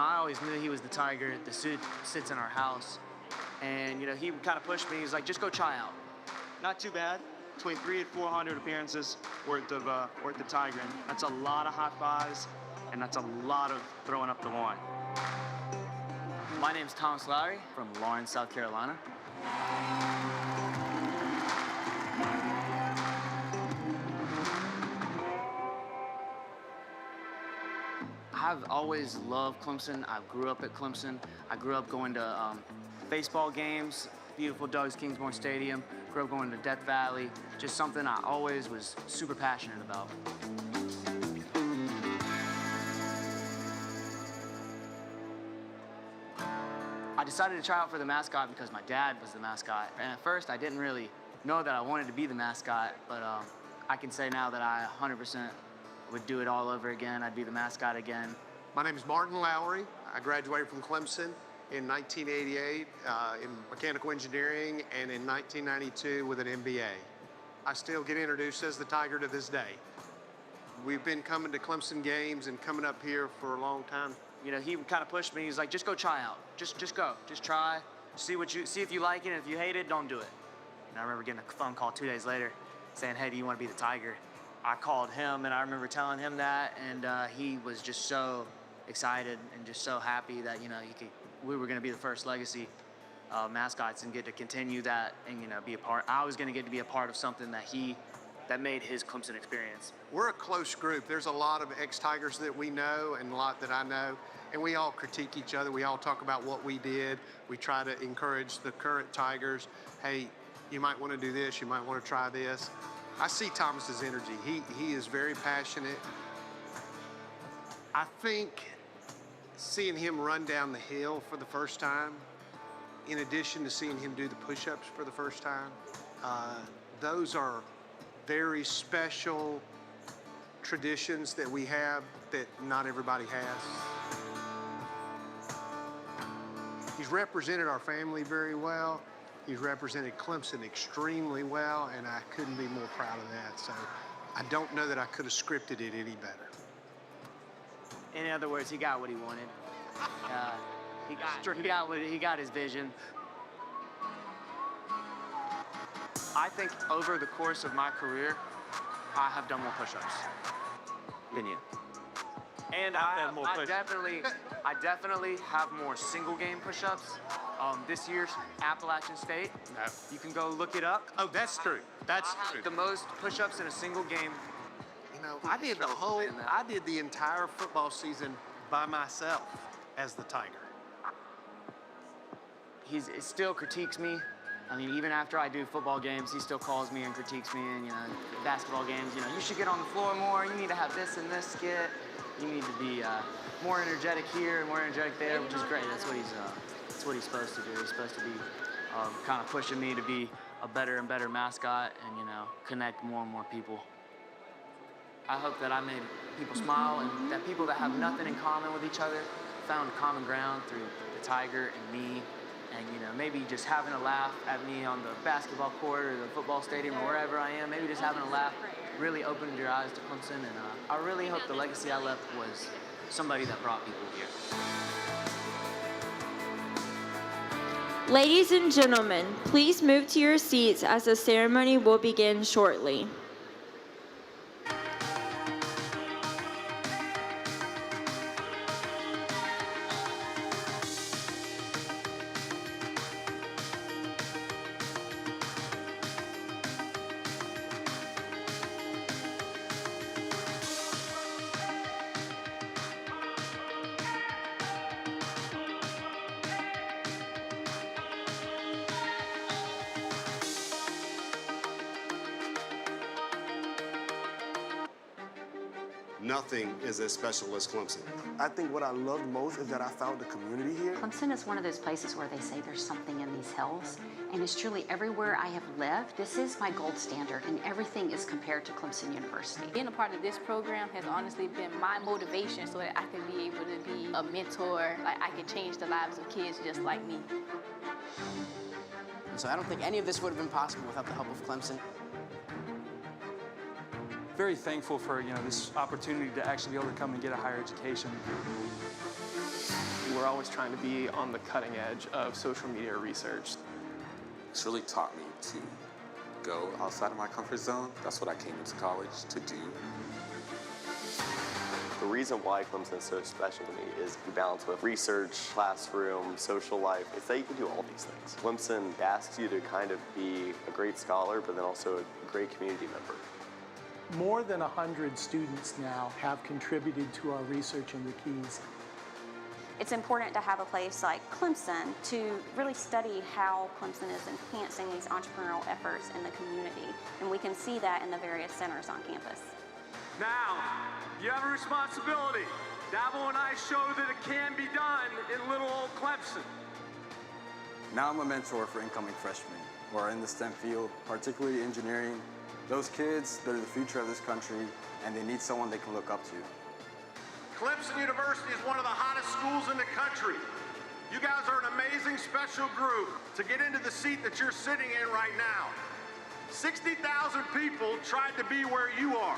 I always knew he was the Tiger. The suit sits in our house. And, he kind of pushed me. He's like, just go try out. Not too bad. Between 300 and 400 appearances worth the Tiger. And that's a lot of high fives, and that's a lot of throwing up the line. My name's Thomas Lowry from Lawrence, South Carolina. I've always loved Clemson. I grew up at Clemson. I grew up going to baseball games, beautiful Doug's Kingsmore Stadium. Grew up going to Death Valley. Just something I always was super passionate about. I decided to try out for the mascot because my dad was the mascot. And at first, I didn't really know that I wanted to be the mascot, but I can say now that I 100% would do it all over again. I'd be the mascot again. My name is Martin Lowry. I graduated from Clemson in 1988 in mechanical engineering, and in 1992 with an MBA. I still get introduced as the Tiger to this day. We've been coming to Clemson games and coming up here for a long time. He kind of pushed me. He's like, just go try out. Just go. Just try. See if you like it, and if you hate it, don't do it. And I remember getting a phone call 2 days later saying, hey, do you want to be the Tiger? I called him, and I remember telling him that, and he was just so excited and just so happy that, we were going to be the first legacy mascots and get to continue that and, be a part. I was going to get to be a part of something that made his Clemson experience. We're a close group. There's a lot of ex-Tigers that we know and a lot that I know, and we all critique each other. We all talk about what we did. We try to encourage the current Tigers. Hey, you might want to do this. You might want to try this. I see Thomas's energy. He is very passionate. I think seeing him run down the hill for the first time, in addition to seeing him do the push-ups for the first time, those are very special traditions that we have that not everybody has. He's represented our family very well. He's represented Clemson extremely well, and I couldn't be more proud of that. So I don't know that I could have scripted it any better. In other words, he got what he wanted. He got his vision. I think over the course of my career, I have done more push-ups than you. And I definitely have more single-game push-ups. This year's Appalachian State, you can go look it up. Oh, that's true. That's true. The most push-ups in a single game. I did the entire football season by myself as the Tiger. He still critiques me. I mean, even after I do football games, he still calls me and critiques me. And, basketball games, you should get on the floor more. You need to have this and this skit. You need to be more energetic here and more energetic there, which is great. That's what he's supposed to do. He's supposed to be kind of pushing me to be a better and better mascot and, connect more and more people. I hope that I made people smile and that people that have nothing in common with each other found common ground through the Tiger and me. And, maybe just having a laugh at me on the basketball court or the football stadium or wherever I am, maybe just having a laugh really opened your eyes to Clemson. And I really hope the legacy I left was somebody that brought people here. Ladies and gentlemen, please move to your seats as the ceremony will begin shortly. Nothing is as special as Clemson. I think what I loved most is that I found a community here. Clemson is one of those places where they say there's something in these hills, and it's truly everywhere I have lived. This is my gold standard, and everything is compared to Clemson University. Being a part of this program has honestly been my motivation so that I can be able to be a mentor, like I can change the lives of kids just like me. So I don't think any of this would have been possible without the help of Clemson. very thankful for this opportunity to actually be able to come and get a higher education. We're always trying to be on the cutting edge of social media research. It's really taught me to go outside of my comfort zone. That's what I came into college to do. The reason why Clemson is so special to me is the balance with research, classroom, social life. It's that you can do all these things. Clemson asks you to kind of be a great scholar, but then also a great community member. More than 100 students now have contributed to our research in the Keys. It's important to have a place like Clemson to really study how Clemson is enhancing these entrepreneurial efforts in the community. And we can see that in the various centers on campus. Now, you have a responsibility. Dabo and I show that it can be done in little old Clemson. Now I'm a mentor for incoming freshmen who are in the STEM field, particularly engineering. Those kids, they're the future of this country, and they need someone they can look up to. Clemson University is one of the hottest schools in the country. You guys are an amazing special group to get into the seat that you're sitting in right now. 60,000 people tried to be where you are.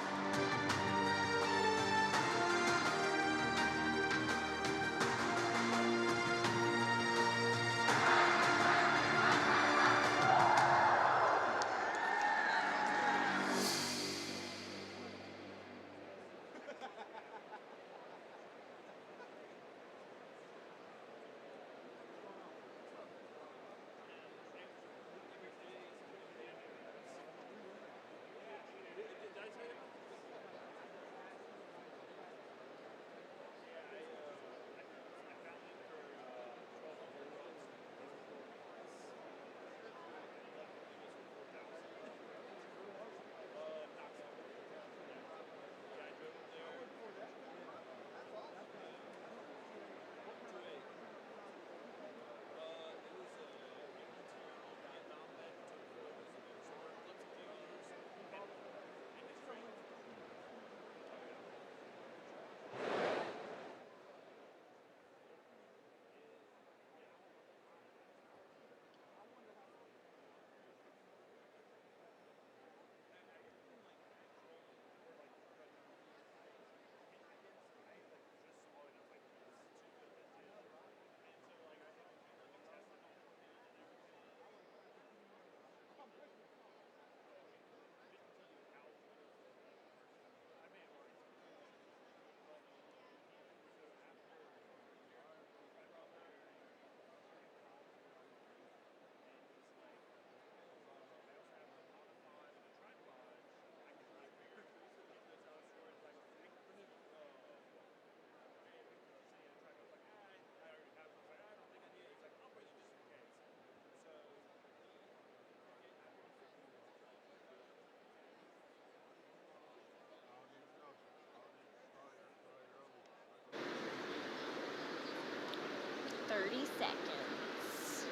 Seconds.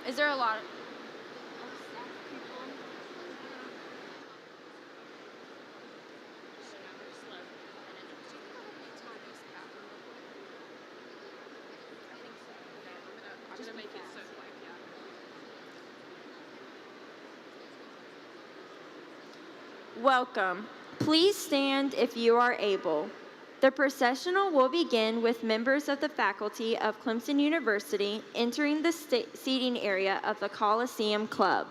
Is there a lot of Welcome. Please stand if you are able. The processional will begin with members of the faculty of Clemson University entering the seating area of the Coliseum Club.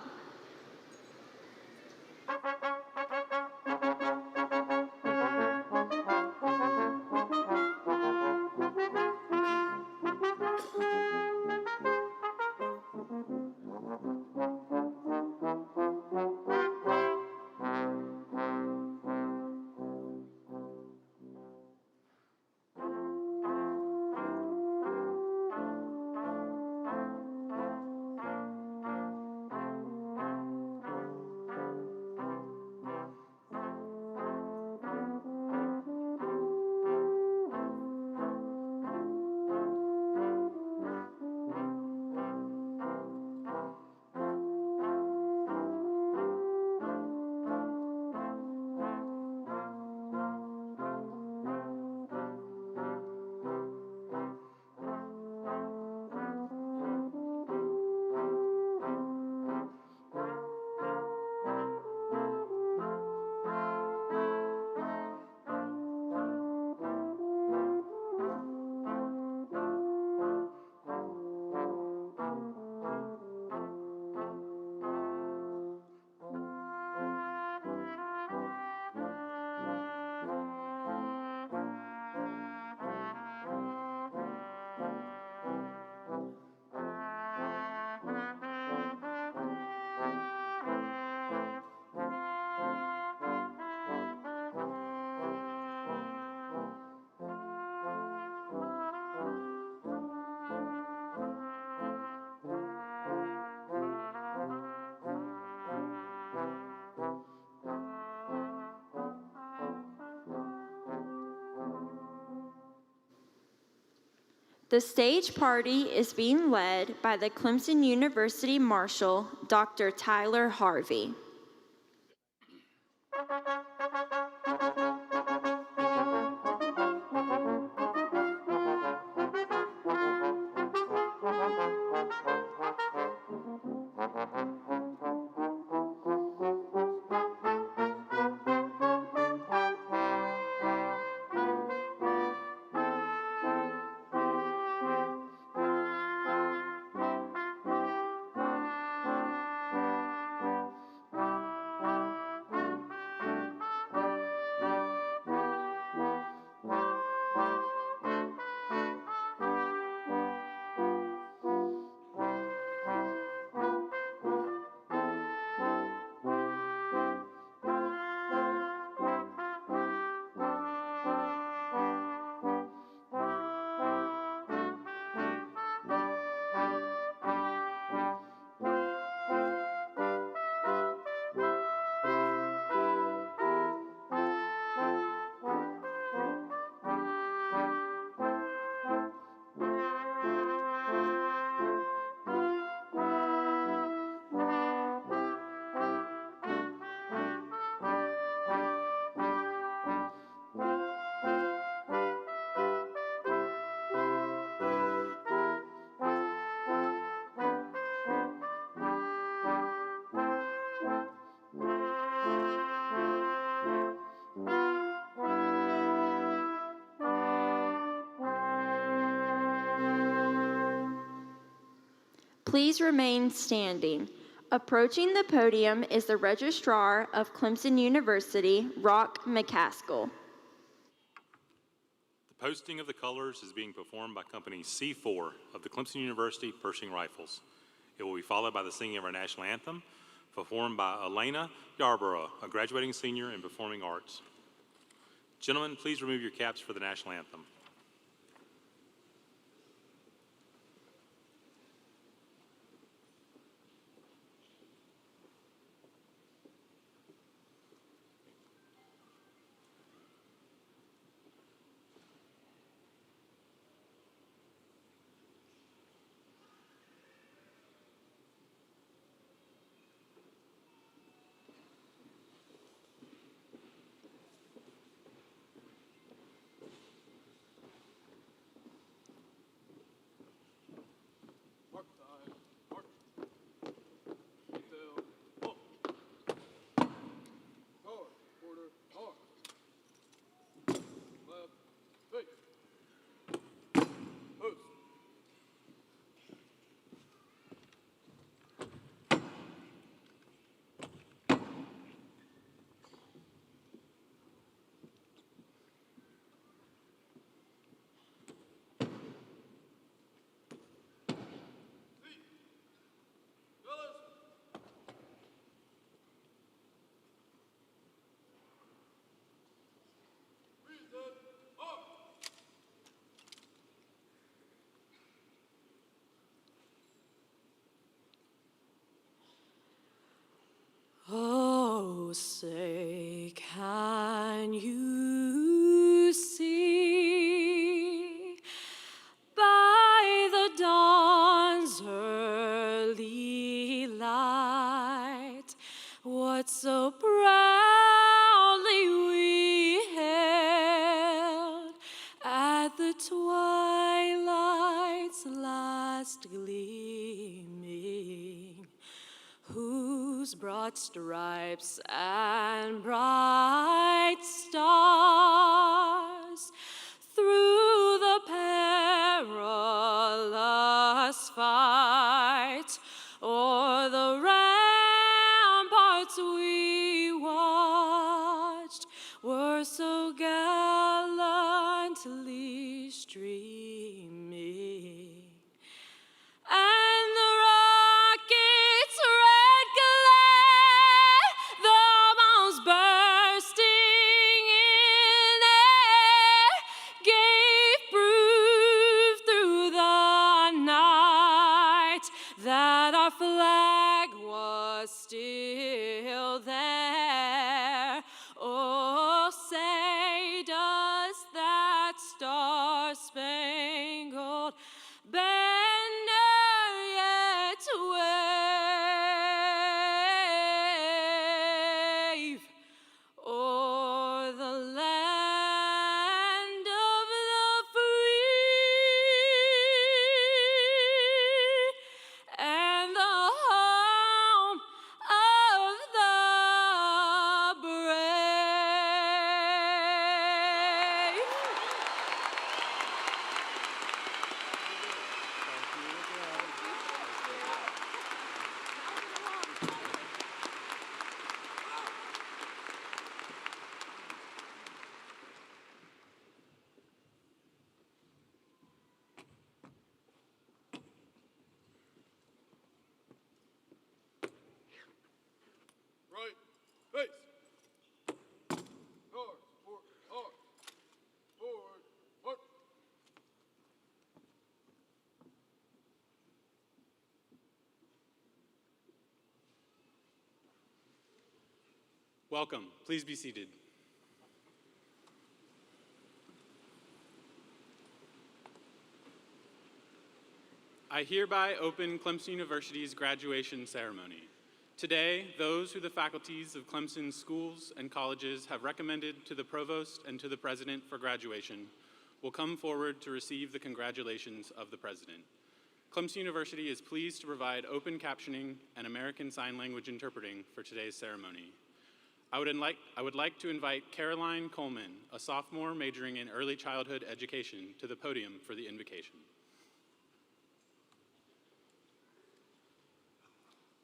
The stage party is being led by the Clemson University Marshal, Dr. Tyler Harvey. Please remain standing. Approaching the podium is the Registrar of Clemson University, Rock McCaskill. The posting of the colors is being performed by Company C4 of the Clemson University Pershing Rifles. It will be followed by the singing of our national anthem, performed by Elena Yarborough, a graduating senior in performing arts. Gentlemen, please remove your caps for the national anthem. Oh, say, can you see by the dawn's early light what so proudly we hailed at the twilight's last gleaming, whose broad stripes and bright stars through the perilous fight o'er the ramparts we watched were so gallantly streaming. And the rocket's red glare, the bombs bursting in air, gave proof through the night Welcome. Please be seated. I hereby open Clemson University's graduation ceremony. Today, those who the faculties of Clemson schools and colleges have recommended to the provost and to the president for graduation will come forward to receive the congratulations of the president. Clemson University is pleased to provide open captioning and American Sign Language interpreting for today's ceremony. I would like to invite Caroline Coleman, a sophomore majoring in early childhood education, to the podium for the invocation.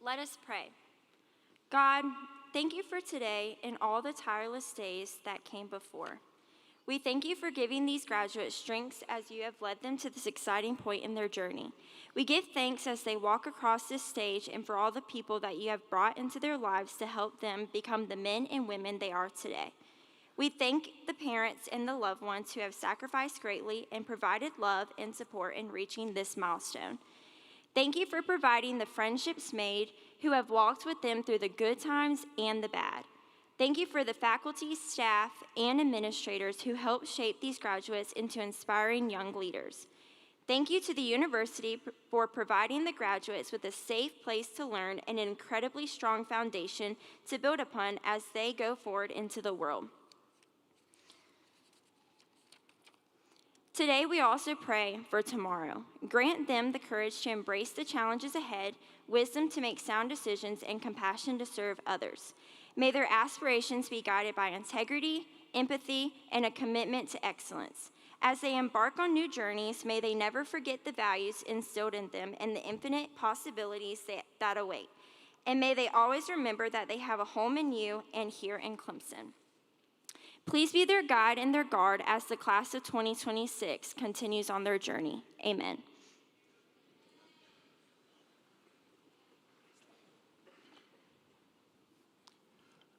Let us pray. God, thank you for today and all the tireless days that came before. We thank you for giving these graduates strengths as you have led them to this exciting point in their journey. We give thanks as they walk across this stage and for all the people that you have brought into their lives to help them become the men and women they are today. We thank the parents and the loved ones who have sacrificed greatly and provided love and support in reaching this milestone. Thank you for providing the friendships made who have walked with them through the good times and the bad. Thank you for the faculty, staff, and administrators who helped shape these graduates into inspiring young leaders. Thank you to the university for providing the graduates with a safe place to learn and an incredibly strong foundation to build upon as they go forward into the world. Today, we also pray for tomorrow. Grant them the courage to embrace the challenges ahead, wisdom to make sound decisions, and compassion to serve others. May their aspirations be guided by integrity, empathy, and a commitment to excellence. As they embark on new journeys, may they never forget the values instilled in them and the infinite possibilities that await. And may they always remember that they have a home in you and here in Clemson. Please be their guide and their guard as the class of 2026 continues on their journey. Amen.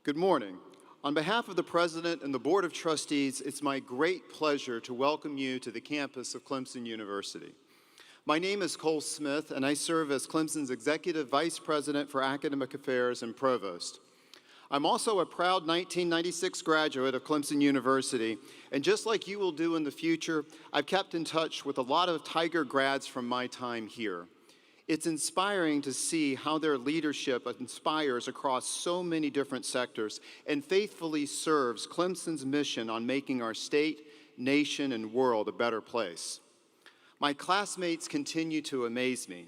Good morning. On behalf of the President and the Board of Trustees, it's my great pleasure to welcome you to the campus of Clemson University. My name is Cole Smith, and I serve as Clemson's Executive Vice President for Academic Affairs and Provost. I'm also a proud 1996 graduate of Clemson University, and just like you will do in the future, I've kept in touch with a lot of Tiger grads from my time here. It's inspiring to see how their leadership inspires across so many different sectors and faithfully serves Clemson's mission on making our state, nation, and world a better place. My classmates continue to amaze me.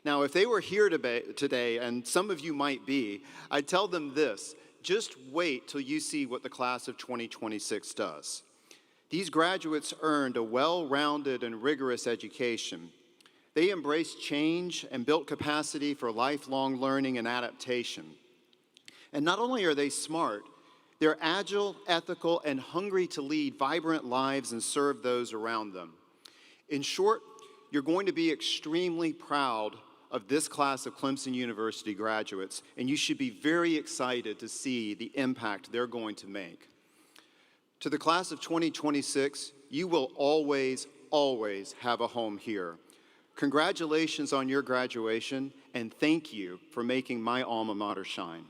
Now, if they were here today, and some of you might be, I'd tell them this: just wait till you see what the class of 2026 does. These graduates earned a well-rounded and rigorous education. They embraced change and built capacity for lifelong learning and adaptation. And not only are they smart, they're agile, ethical, and hungry to lead vibrant lives and serve those around them. In short, you're going to be extremely proud of this class of Clemson University graduates, and you should be very excited to see the impact they're going to make. To the class of 2026, you will always, always have a home here. Congratulations on your graduation, and thank you for making my alma mater shine.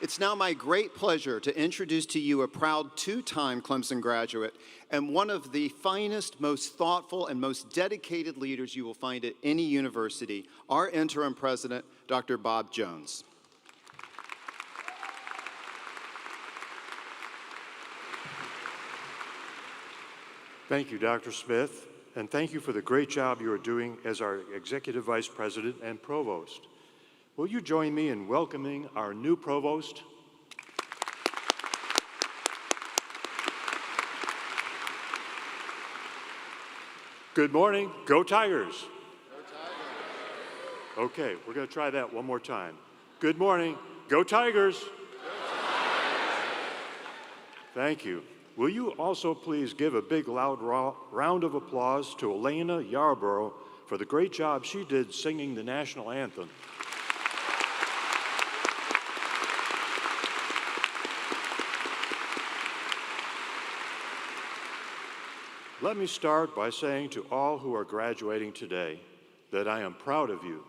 It's now my great pleasure to introduce to you a proud two-time Clemson graduate and one of the finest, most thoughtful, and most dedicated leaders you will find at any university, our interim president, Dr. Bob Jones. Thank you, Dr. Smith, and thank you for the great job you are doing as our Executive Vice President and Provost. Will you join me in welcoming our new Provost? Good morning. Go Tigers. Go Tigers. Okay, we're going to try that one more time. Good morning. Go Tigers. Go Tigers. Thank you. Will you also please give a big loud round of applause to Elena Yarborough for the great job she did singing the national anthem. Let me start by saying to all who are graduating today that I am proud of you,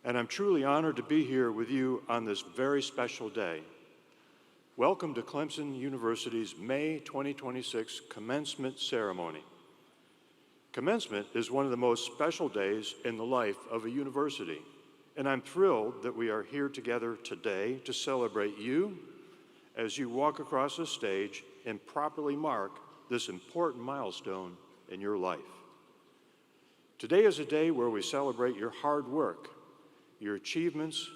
and I'm truly honored to be here with you on this very special day. Welcome to Clemson University's May 2026 Commencement Ceremony. Commencement is one of the most special days in the life of a university, and I'm thrilled that we are here together today to celebrate you as you walk across the stage and properly mark this important milestone in your life. Today is a day where we celebrate your hard work, your achievements,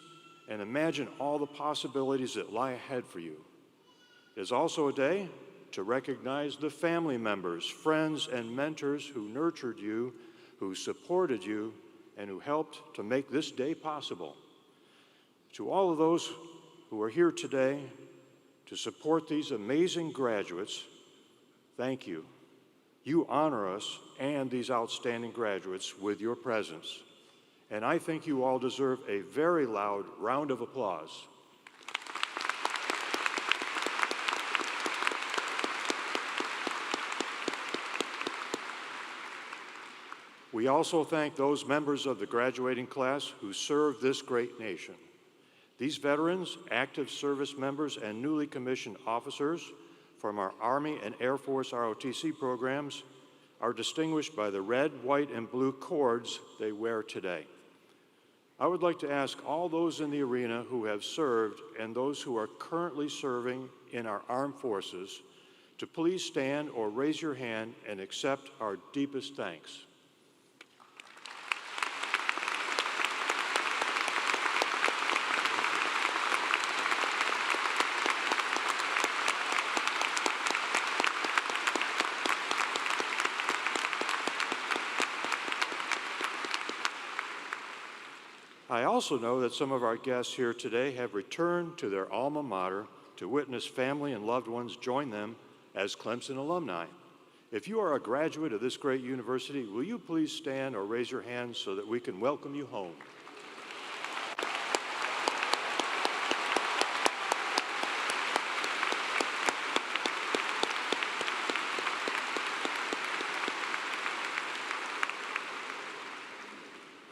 and imagine all the possibilities that lie ahead for you. It is also a day to recognize the family members, friends, and mentors who nurtured you, who supported you, and who helped to make this day possible. To all of those who are here today to support these amazing graduates, thank you. You honor us and these outstanding graduates with your presence. And I think you all deserve a very loud round of applause. We also thank those members of the graduating class who served this great nation. These veterans, active service members, and newly commissioned officers from our Army and Air Force ROTC programs are distinguished by the red, white, and blue cords they wear today. I would like to ask all those in the arena who have served and those who are currently serving in our armed forces to please stand or raise your hand and accept our deepest thanks. I also know that some of our guests here today have returned to their alma mater to witness family and loved ones join them as Clemson alumni. If you are a graduate of this great university, will you please stand or raise your hand so that we can welcome you home?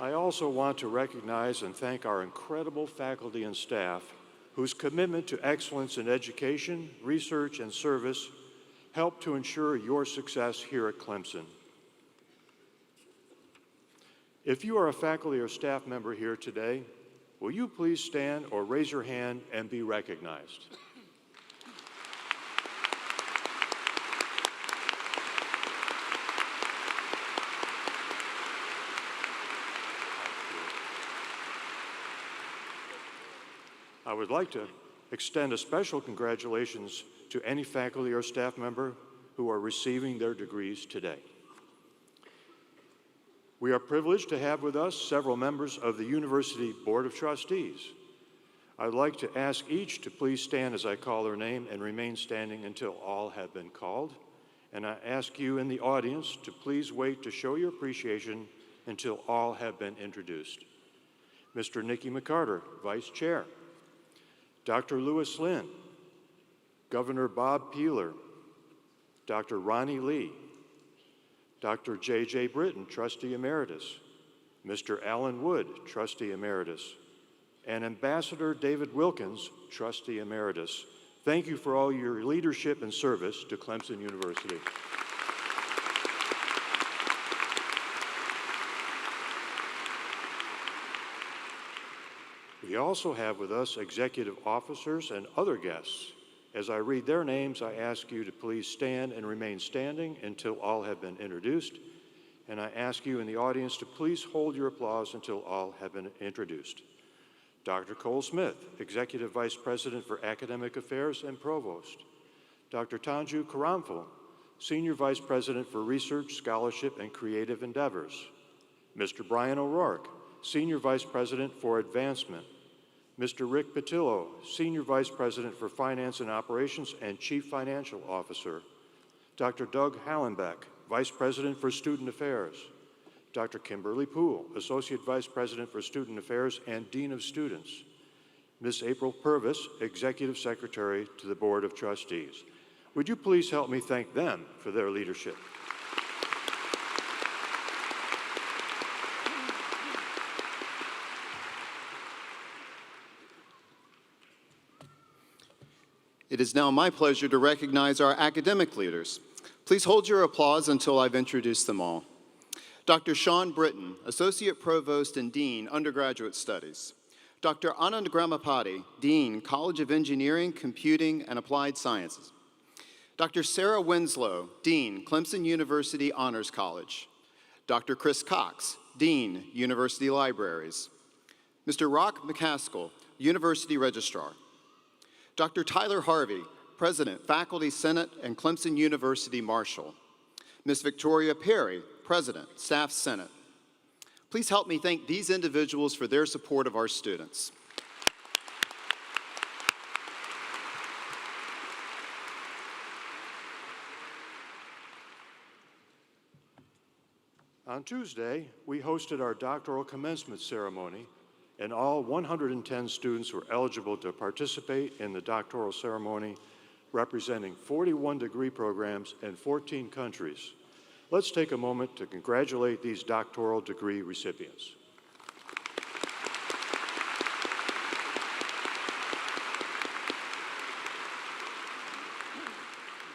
I also want to recognize and thank our incredible faculty and staff whose commitment to excellence in education, research, and service help to ensure your success here at Clemson. If you are a faculty or staff member here today, will you please stand or raise your hand and be recognized? I would like to extend a special congratulations to any faculty or staff member who are receiving their degrees today. We are privileged to have with us several members of the University Board of Trustees. I'd like to ask each to please stand as I call their name and remain standing until all have been called. And I ask you in the audience to please wait to show your appreciation until all have been introduced. Mr. Nicky McCarter, Vice Chair. Dr. Lewis Lynn, Governor Bob Peeler, Dr. Ronnie Lee, Dr. J.J. Britton, Trustee Emeritus, Mr. Alan Wood, Trustee Emeritus, and Ambassador David Wilkins, Trustee Emeritus. Thank you for all your leadership and service to Clemson University. We also have with us executive officers and other guests. As I read their names, I ask you to please stand and remain standing until all have been introduced. And I ask you in the audience to please hold your applause until all have been introduced. Dr. Cole Smith, Executive Vice President for Academic Affairs and Provost. Dr. Tanju Karamphal, Senior Vice President for Research, Scholarship, and Creative Endeavors. Mr. Brian O'Rourke, Senior Vice President for Advancement. Mr. Rick Patillo, Senior Vice President for Finance and Operations and Chief Financial Officer. Dr. Doug Hallenbeck, Vice President for Student Affairs. Dr. Kimberly Poole, Associate Vice President for Student Affairs and Dean of Students. Ms. April Purvis, Executive Secretary to the Board of Trustees. Would you please help me thank them for their leadership? It is now my pleasure to recognize our academic leaders. Please hold your applause until I've introduced them all. Dr. Sean Britton, Associate Provost and Dean, Undergraduate Studies. Dr. Anand Gramapati, Dean, College of Engineering, Computing, and Applied Sciences. Dr. Sarah Winslow, Dean, Clemson University Honors College. Dr. Chris Cox, Dean, University Libraries. Mr. Rock McCaskill, University Registrar. Dr. Tyler Harvey, President, Faculty Senate, and Clemson University Marshal. Ms. Victoria Perry, President, Staff Senate. Please help me thank these individuals for their support of our students. On Tuesday, we hosted our doctoral commencement ceremony, and all 110 students were eligible to participate in the doctoral ceremony, representing 41 degree programs and 14 countries. Let's take a moment to congratulate these doctoral degree recipients.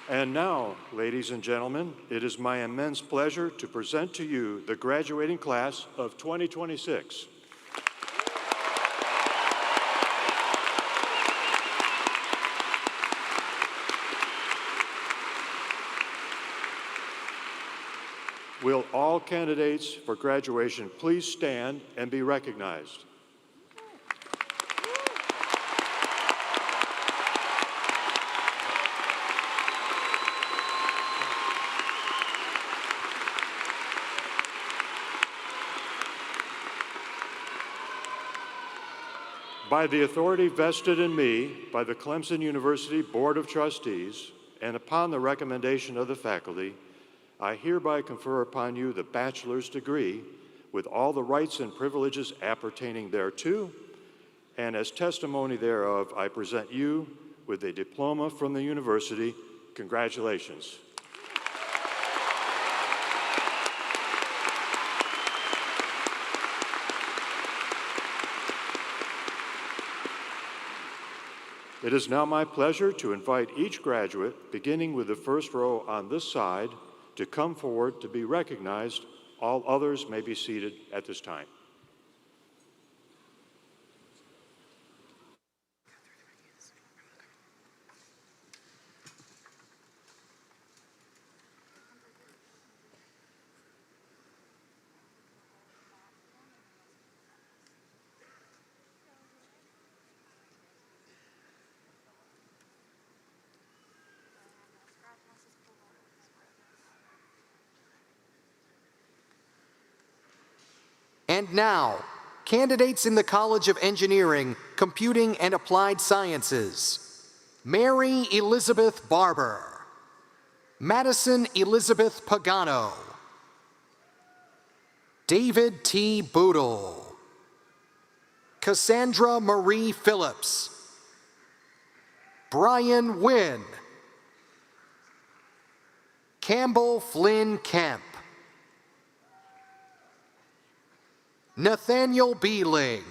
And now, ladies and gentlemen, it is my immense pleasure to present to you the graduating class of 2026. Will all candidates for graduation please stand and be recognized? By the authority vested in me by the Clemson University Board of Trustees, and upon the recommendation of the faculty, I hereby confer upon you the bachelor's degree with all the rights and privileges appertaining thereto, and as testimony thereof, I present you with a diploma from the university. Congratulations. It is now my pleasure to invite each graduate, beginning with the first row on this side, to come forward to be recognized. All others may be seated at this time. And now, candidates in the College of Engineering, Computing, and Applied Sciences. Mary Elizabeth Barber. Madison Elizabeth Pagano. David T. Boodle. Cassandra Marie Phillips. Brian Wynn. Campbell Flynn Kemp. Nathaniel Beeling.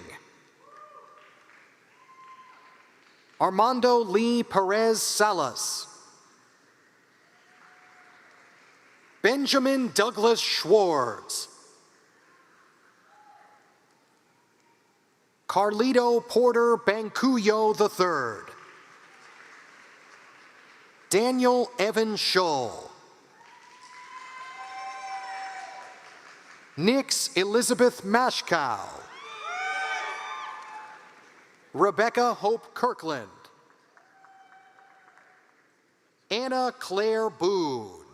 Armando Lee Perez Salas. Benjamin Douglas Schwartz. Carlito Porter Bancuyo III. Daniel Evan Shull. Nix Elizabeth Mashkow. Rebecca Hope Kirkland. Anna Claire Boone.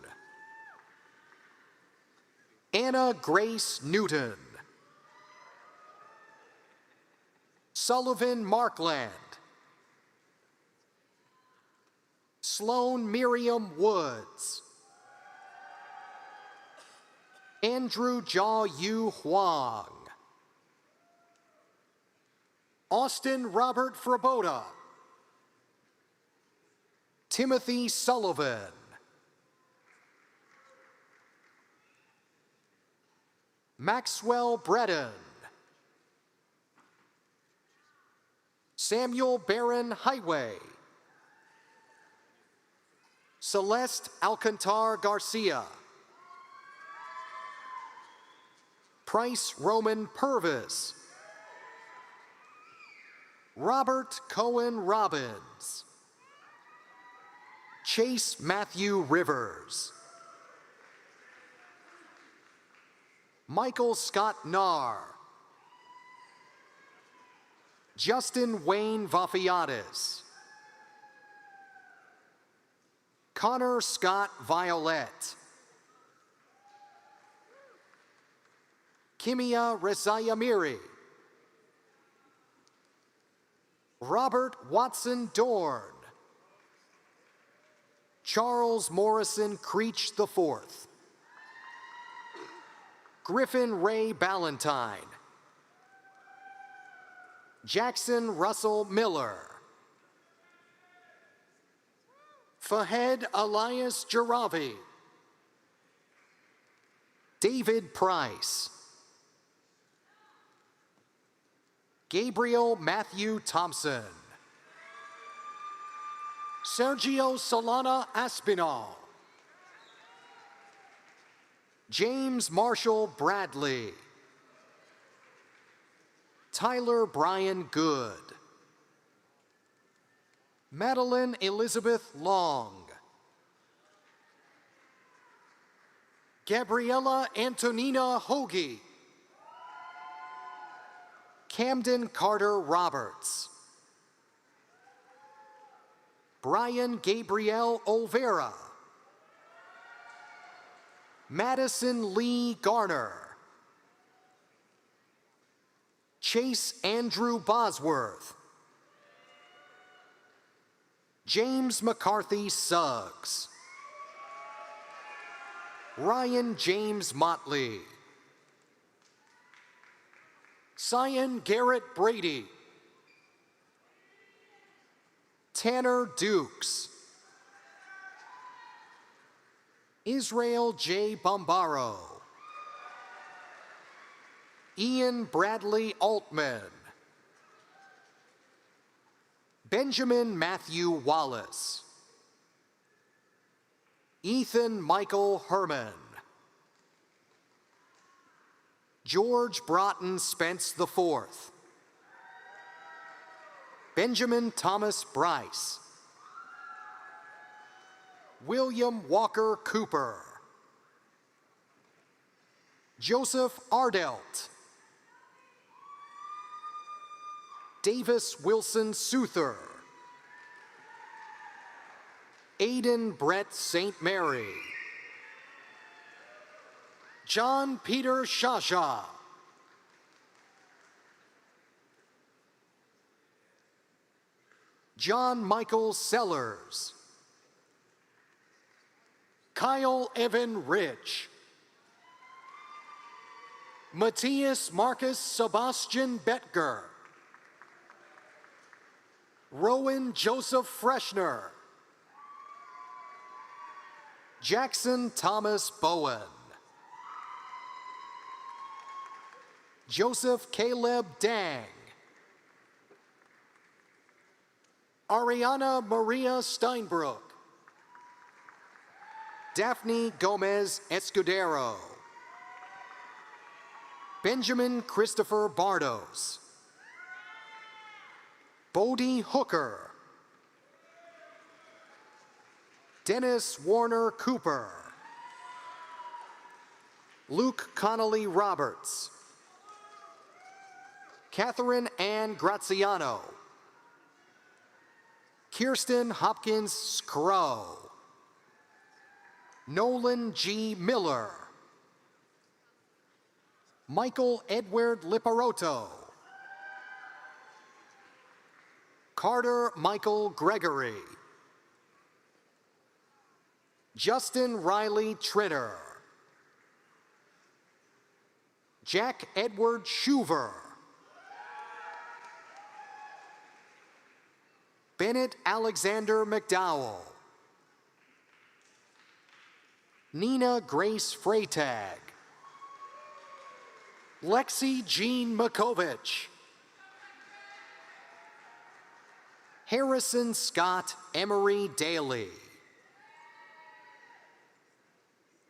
Anna Grace Newton. Sullivan Markland. Sloan Miriam Woods. Andrew Jia Yu Huang. Austin Robert Fraboda. Timothy Sullivan. Maxwell Breton. Samuel Barron Highway. Celeste Alcantar Garcia. Price Roman Purvis. Robert Cohen Robbins. Chase Matthew Rivers. Michael Scott Narr. Justin Wayne Vafiatis. Connor Scott Violet. Kimia Resayamiri. Robert Watson Dorn. Charles Morrison Creech IV. Griffin Ray Ballantyne. Jackson Russell Miller. Fahed Elias Jaravi. David Price. Gabriel Matthew Thompson. Sergio Solana Aspinall. James Marshall Bradley. Tyler Brian Good. Madeline Elizabeth Long. Gabriella Antonina Hoagie. Camden Carter Roberts. Brian Gabriel Olvera. Madison Lee Garner. Chase Andrew Bosworth. James McCarthy Suggs. Ryan James Motley. Cyan Garrett Brady. Tanner Dukes. Israel J. Bombaro. Ian Bradley Altman. Benjamin Matthew Wallace. Ethan Michael Herman. George Broughton Spence IV. Benjamin Thomas Bryce. William Walker Cooper. Joseph Ardelt. Davis Wilson Souther. Aidan Brett St. Mary. John Peter Shasha. John Michael Sellers. Kyle Evan Rich. Matthias Marcus Sebastian Betger. Rowan Joseph Freshner. Jackson Thomas Bowen. Joseph Caleb Dang. Ariana Maria Steinbrook. Daphne Gomez Escudero. Benjamin Christopher Bardos. Bodie Hooker. Dennis Warner Cooper. Luke Connolly Roberts. Catherine Ann Graziano. Kirsten Hopkins Scrow. Nolan G. Miller. Michael Edward Liparotto. Carter Michael Gregory. Justin Riley Tritter. Jack Edward Shuver. Bennett Alexander McDowell. Nina Grace Freytag. Lexi Jean Makovich. Harrison Scott Emery Daly.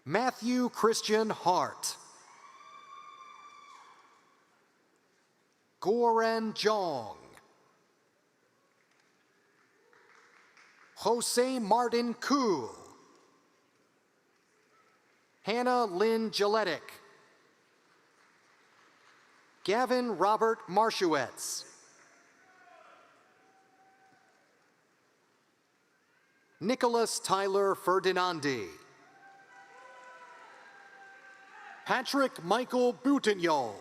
Matthew Christian Hart. Goran Jong. Jose Martin Kuhl. Hannah Lynn Gilletic. Gavin Robert Marshewitz. Nicholas Tyler Ferdinandi. Patrick Michael Boutignon.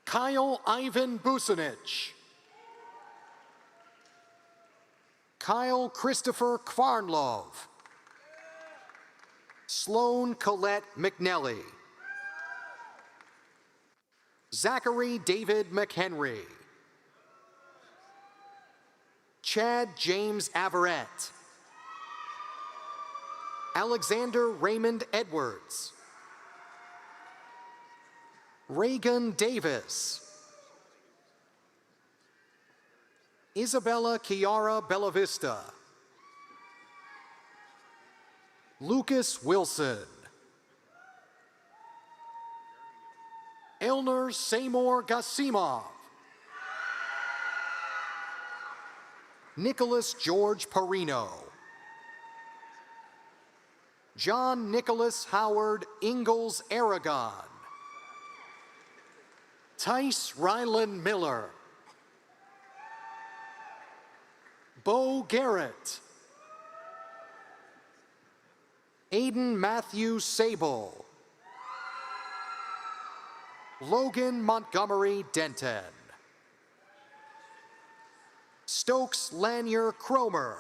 Kyle Ivan Busanich. Kyle Christopher Kvarnlov. Sloan Colette McNelly. Zachary David McHenry. Chad James Averett. Alexander Raymond Edwards. Reagan Davis. Isabella Chiara Bellavista. Lucas Wilson. Elner Seymour Gasimov. Nicholas George Perino. John Nicholas Howard Ingalls Aragon. Tice Ryland Miller. Bo Garrett. Aiden Matthew Sable. Logan Montgomery Denton. Stokes Lanier Cromer.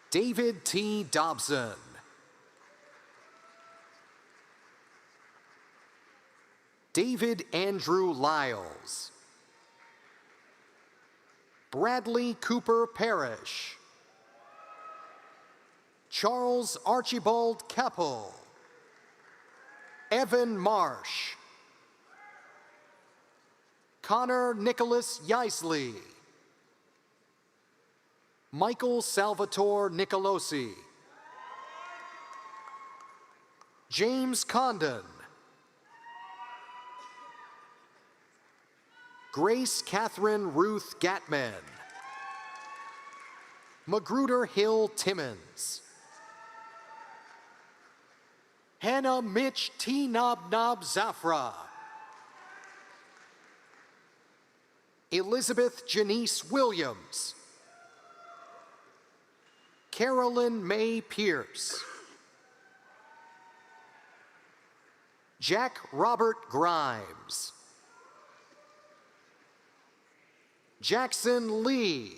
David T. Dobson. David Andrew Lyles. Bradley Cooper Parrish. Charles Archibald Keppel. Evan Marsh. Connor Nicholas Yeisley. Michael Salvatore Nicolosi. James Condon. Grace Catherine Ruth Gatman. Magruder Hill Timmons. Hannah Mitch T. Nob Nob Zafra. Elizabeth Janice Williams. Carolyn May Pierce. Jack Robert Grimes. Jackson Lee.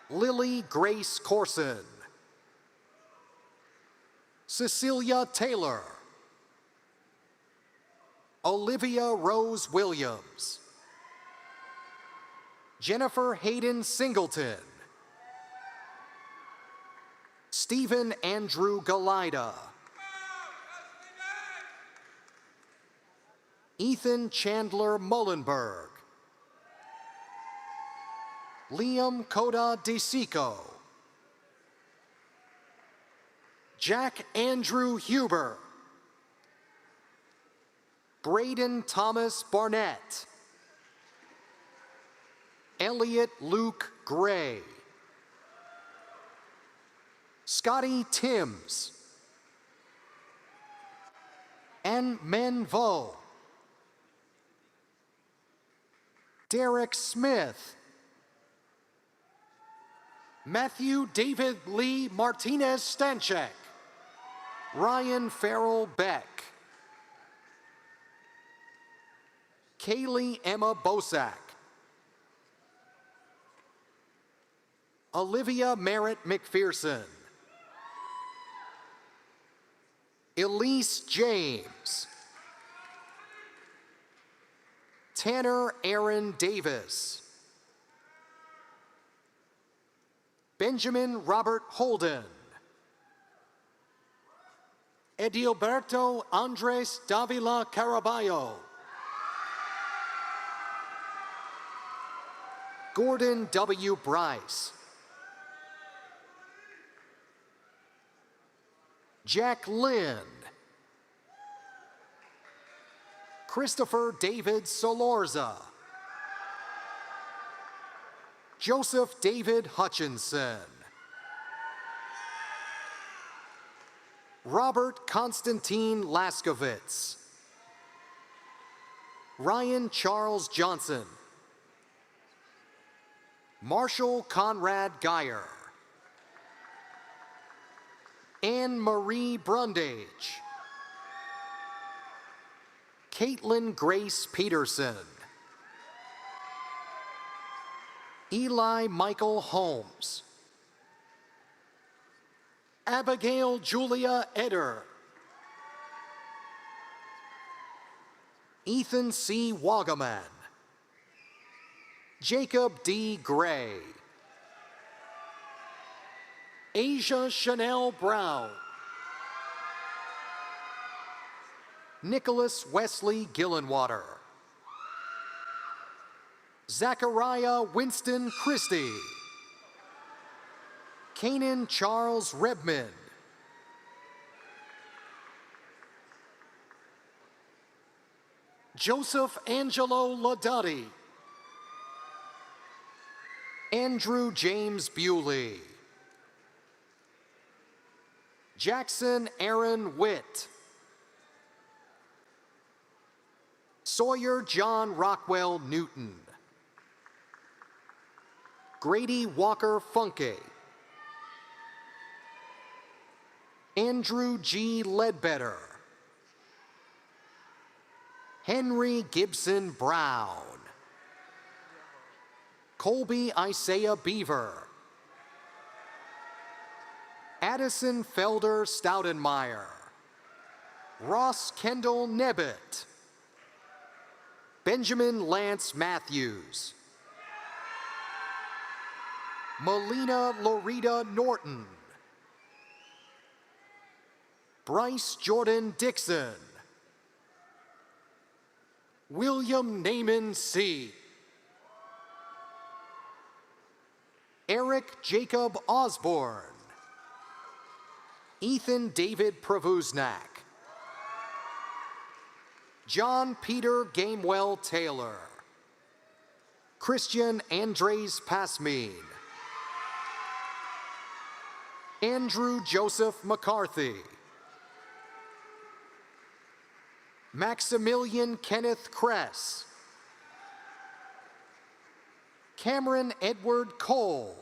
Lily Grace Corson. Cecilia Taylor. Olivia Rose Williams. Jennifer Hayden Singleton. Stephen Andrew Galida. Ethan Chandler Mullenberg. Liam Coda DeSico. Jack Andrew Huber. Braden Thomas Barnett. Elliot Luke Gray. Scotty Timms. Ann Men Vo. Derek Smith. Matthew David Lee Martinez Stanchek. Ryan Farrell Beck. Kaylee Emma Bosak. Olivia Merritt McPherson. Elise James. Tanner Aaron Davis. Benjamin Robert Holden. Edilberto Andres Davila Caraballo. Gordon W. Bryce. Jack Lynn, Christopher David Solorza, Joseph David Hutchinson, Robert Constantine Laskovitz, Ryan Charles Johnson, Marshall Conrad Geyer, Anne Marie Brundage, Caitlin Grace Peterson, Eli Michael Holmes, Abigail Julia Eder, Ethan C. Wagaman, Jacob D. Gray, Asia Chanel Brown, Nicholas Wesley Gillenwater, Zachariah Winston Christie, Kanan Charles Redmond, Joseph Angelo Ladotti, Andrew James Bewley, Jackson Aaron Witt, Sawyer John Rockwell Newton, Grady Walker Funke, Andrew G. Ledbetter, Henry Gibson Brown, Colby Isaiah Beaver, Addison Felder Stoudenmeyer, Ross Kendall Nebbit, Benjamin Lance Matthews, Melina Loretta Norton, Bryce Jordan Dixon, William Naaman C., Eric Jacob Osborne, Ethan David Pravuznak, John Peter Gamewell Taylor, Christian Andres Pasmeen, Andrew Joseph McCarthy, Maximilian Kenneth Kress, Cameron Edward Cole,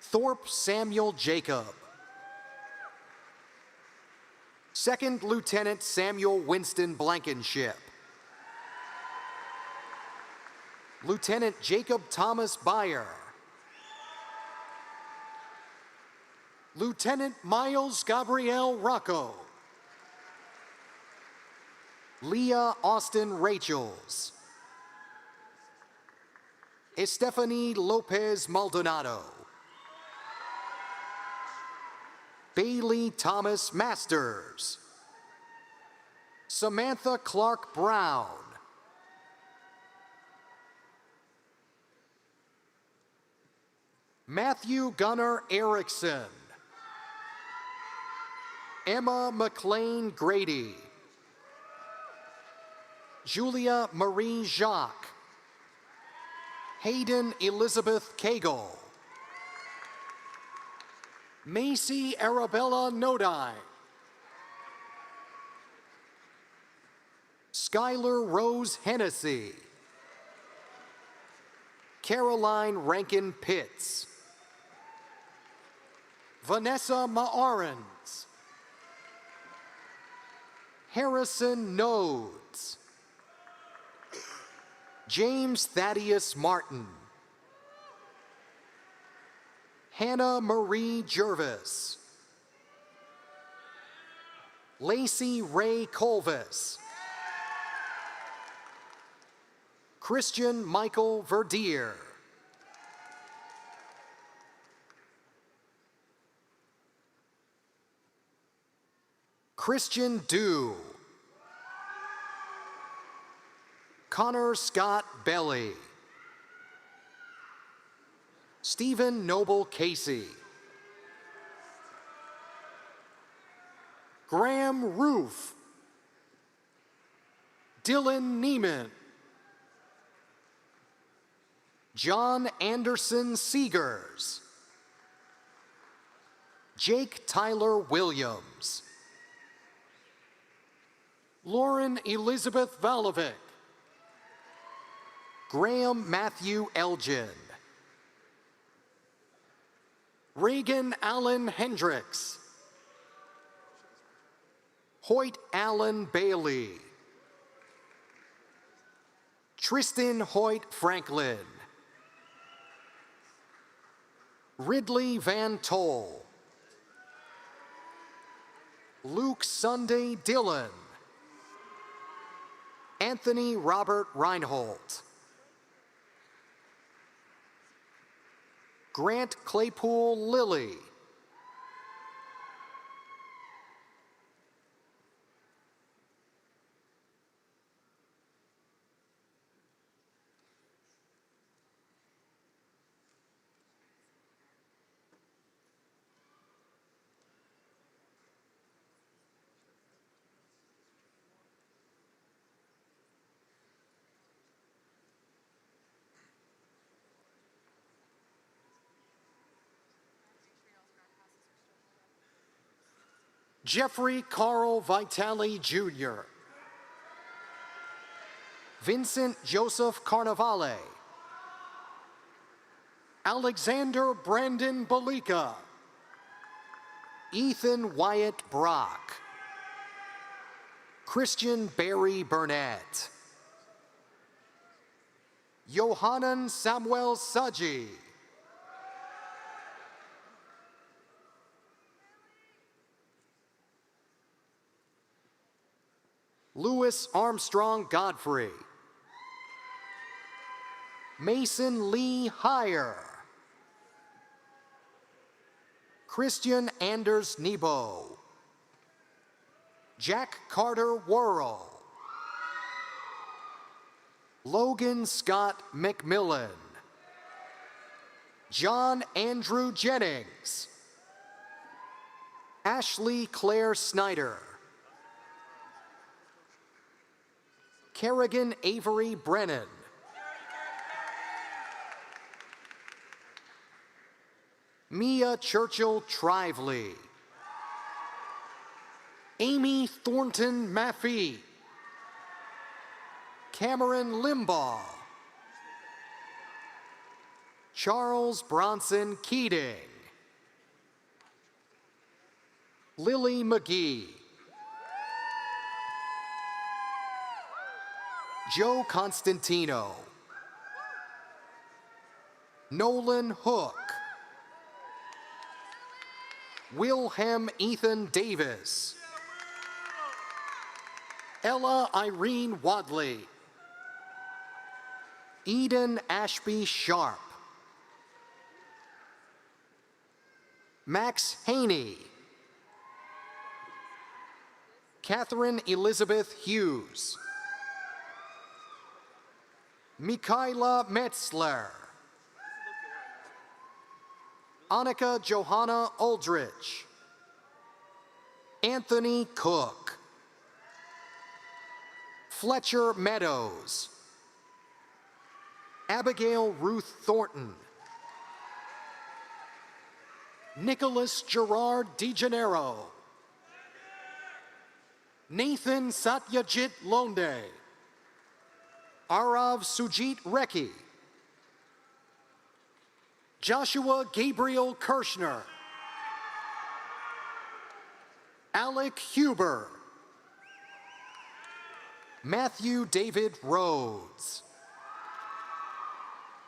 Thorpe Samuel Jacob, Second Lieutenant Samuel Winston Blankenship, Lieutenant Jacob Thomas Beyer, Lieutenant Miles Gabriel Rocco, Leah Austin Rachels, Estefany Lopez Maldonado, Bailey Thomas Masters, Samantha Clark Brown, Matthew Gunnar Erickson, Emma McLean Grady, Julia Marie Jacques, Hayden Elizabeth Cagle, Macy Arabella Nodi, Skylar Rose Hennessy, Caroline Rankin Pitts, Vanessa Maarens, Harrison Nodes, James Thaddeus Martin, Hannah Marie Jervis, Lacey Ray Colvis, Christian Michael Verdier, Christian Dew, Connor Scott Belly, Stephen Noble Casey, Graham Roof, Dylan Neiman, John Anderson Seegers, Jake Tyler Williams, Lauren Elizabeth Valovic, Graham Matthew Elgin, Reagan Allen Hendricks, Hoyt Allen Bailey, Tristan Hoyt Franklin, Ridley Van Toll, Luke Sunday Dillon, Anthony Robert Reinhold, Grant Claypool Lilly, Jeffrey Carl Vitale Jr., Vincent Joseph Carnavale, Alexander Brandon Belika, Ethan Wyatt Brock, Christian Barry Burnett, Yohanan Samuel Saji, Louis Armstrong Godfrey, Mason Lee Heyer, Christian Anders Nebo, Jack Carter Worrell, Logan Scott McMillan, John Andrew Jennings, Ashley Claire Snyder, Kerrigan Avery Brennan, Mia Churchill Trively, Amy Thornton Maffey, Cameron Limbaugh, Charles Bronson Keating, Lily McGee, Joe Constantino, Nolan Hook, Wilhelm Ethan Davis, Ella Irene Wadley, Eden Ashby Sharp, Max Haney, Catherine Elizabeth Hughes, Mikaela Metzler, Annika Johanna Aldrich, Anthony Cook, Fletcher Meadows, Abigail Ruth Thornton, Nicholas Gerard DeGennaro, Nathan Satyajit Londe, Arav Sujit Rekhi, Joshua Gabriel Kirschner, Alec Huber, Matthew David Rhodes,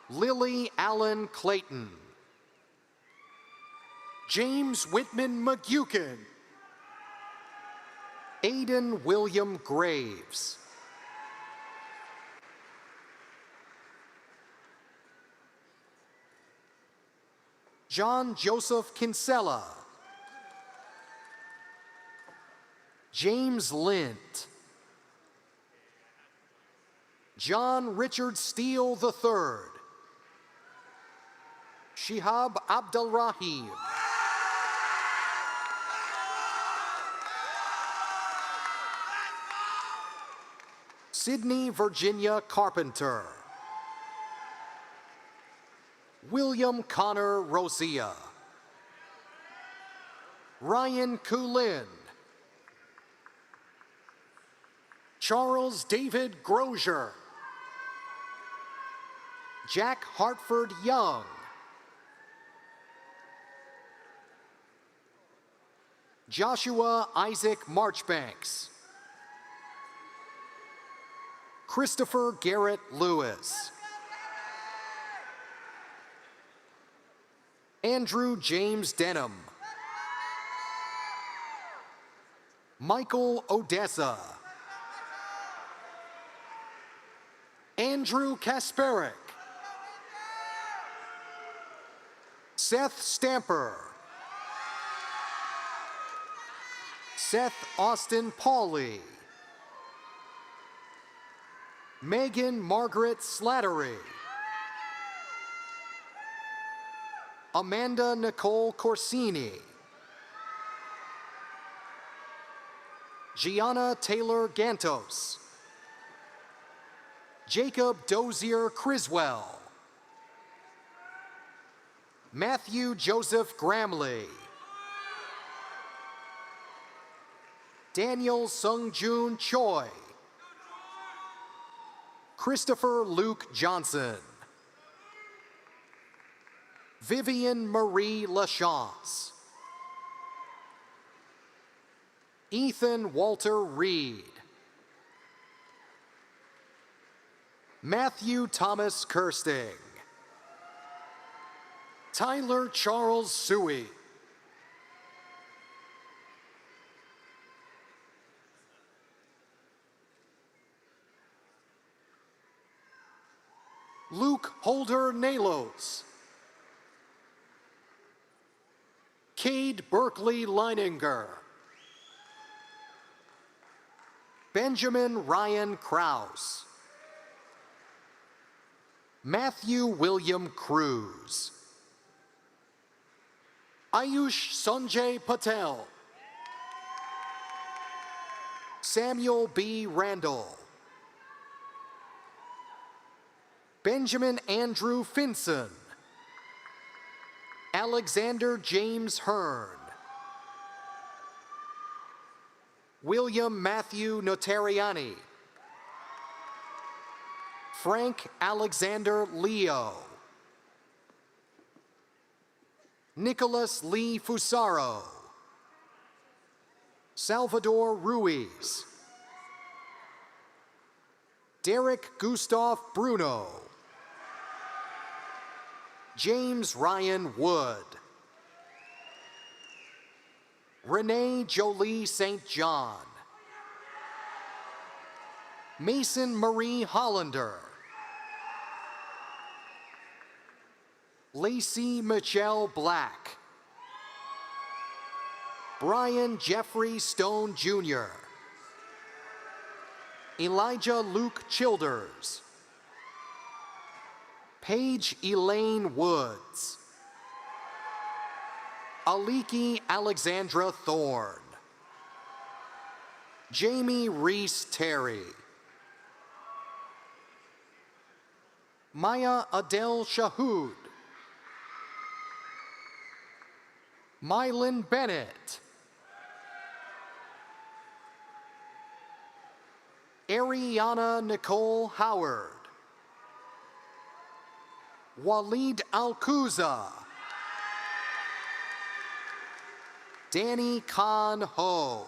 Lily Allen Clayton, James Whitman McGukin, Aidan William Graves, John Joseph Kinsella, James Lint, John Richard Steele III, Shihab Abdulrahim, Sydney Virginia Carpenter. William Connor Rosia. Ryan Kulin. Charles David Grozier. Jack Hartford Young. Joshua Isaac Marchbanks. Christopher Garrett Lewis. Andrew James Denham. Michael Odessa. Andrew Kasparek. Seth Stamper. Seth Austin Pauley. Megan Margaret Slattery. Amanda Nicole Corsini. Gianna Taylor Gantos. Jacob Dozier Criswell. Matthew Joseph Gramley. Daniel Sung-Jun Choi. Christopher Luke Johnson. Vivian Marie Lachance. Ethan Walter Reed. Matthew Thomas Kirsting. Tyler Charles Suey. Luke Holder Nalos. Cade Berkeley Leininger. Benjamin Ryan Krause. Matthew William Cruz. Ayush Sanjay Patel. Samuel B. Randall. Benjamin Andrew Finson. Alexander James Hearn. William Matthew Notariani. Frank Alexander Leo. Nicholas Lee Fusaro. Salvador Ruiz. Derek Gustav Bruno. James Ryan Wood. Renee Jolie St. John. Mason Marie Hollander. Lacey Michelle Black. Brian Jeffrey Stone Jr. Elijah Luke Childers. Paige Elaine Woods. Aliki Alexandra Thorne. Jamie Reese Terry. Maya Adele Shahood. Mylin Bennett. Ariana Nicole Howard. Waleed Alcuza. Danny Khan Ho.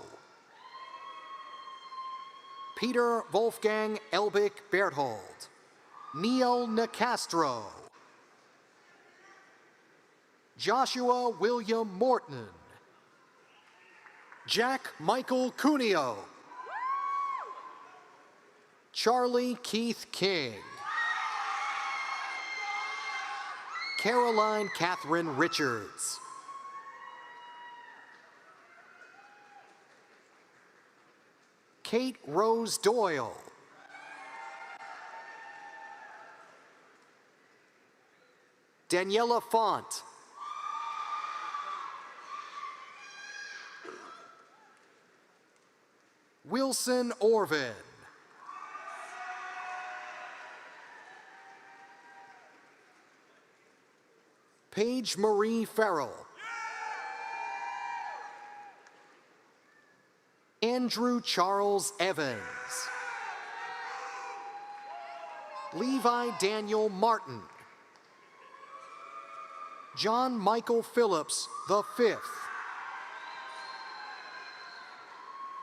Peter Wolfgang Elbick Berthold. Neil Nicastro. Joshua William Morton. Jack Michael Cuneo. Charlie Keith King. Caroline Catherine Richards. Kate Rose Doyle. Daniela Font. Wilson Orvin. Paige Marie Farrell. Andrew Charles Evans. Levi Daniel Martin. John Michael Phillips V.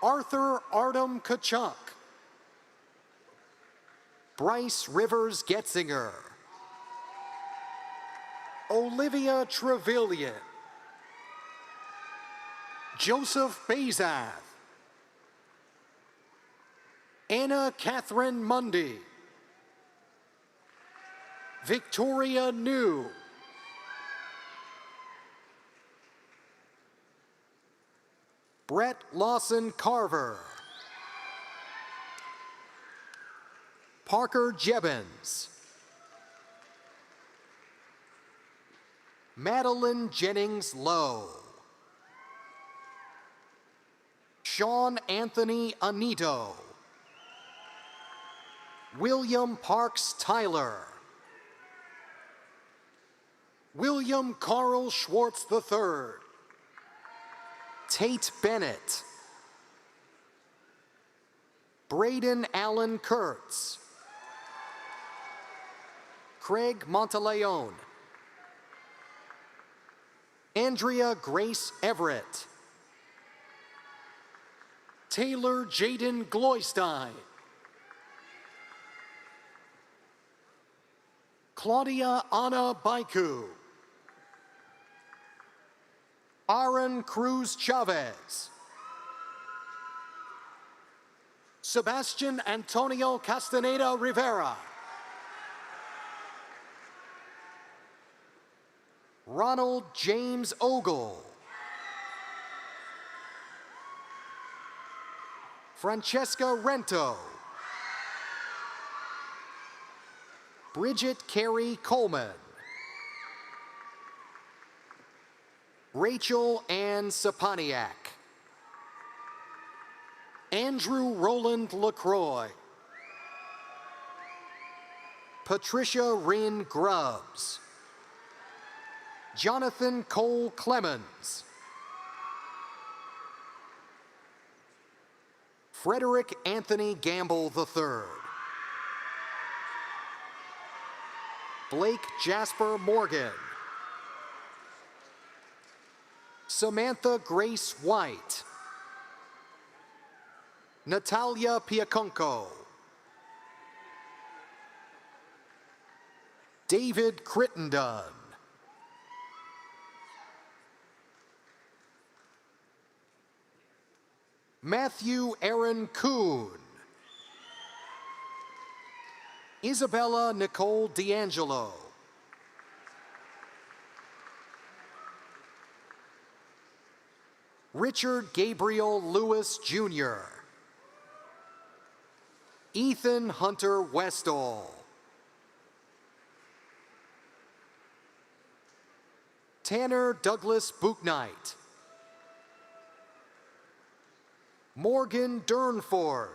Arthur Artem Kachuk. Bryce Rivers Getzinger. Olivia Trevelyan. Joseph Bazath. Anna Catherine Mundy. Victoria New. Brett Lawson Carver. Parker Jebbins. Madeline Jennings Lowe. Sean Anthony Anito. William Parks Tyler. William Carl Schwartz III. Tate Bennett. Braden Allen Kurtz. Craig Monteleone. Andrea Grace Everett. Taylor Jaden Gloystein. Claudia Anna Baiku. Aaron Cruz Chavez. Sebastian Antonio Castaneda Rivera. Ronald James Ogle. Francesca Rento. Bridget Carey Coleman. Rachel Ann Sapaniak. Andrew Roland LaCroix. Patricia Ryn Grubbs. Jonathan Cole Clemens. Frederick Anthony Gamble III. Blake Jasper Morgan. Samantha Grace White. Natalia Piaconco. David Crittenden. Matthew Aaron Kuhn. Isabella Nicole D'Angelo. Richard Gabriel Lewis Jr. Ethan Hunter Westall. Tanner Douglas Bouknight. Morgan Durnford.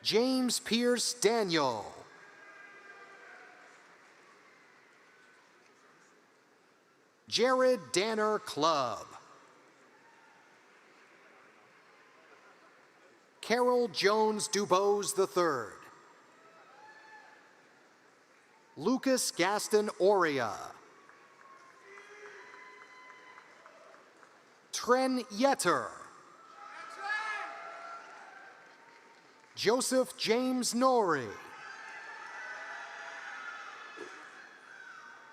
James Pierce Daniel. Jared Danner Clubb. Carol Jones Dubose III. Lucas Gaston Oria. Tren Yetter. Joseph James Norrie.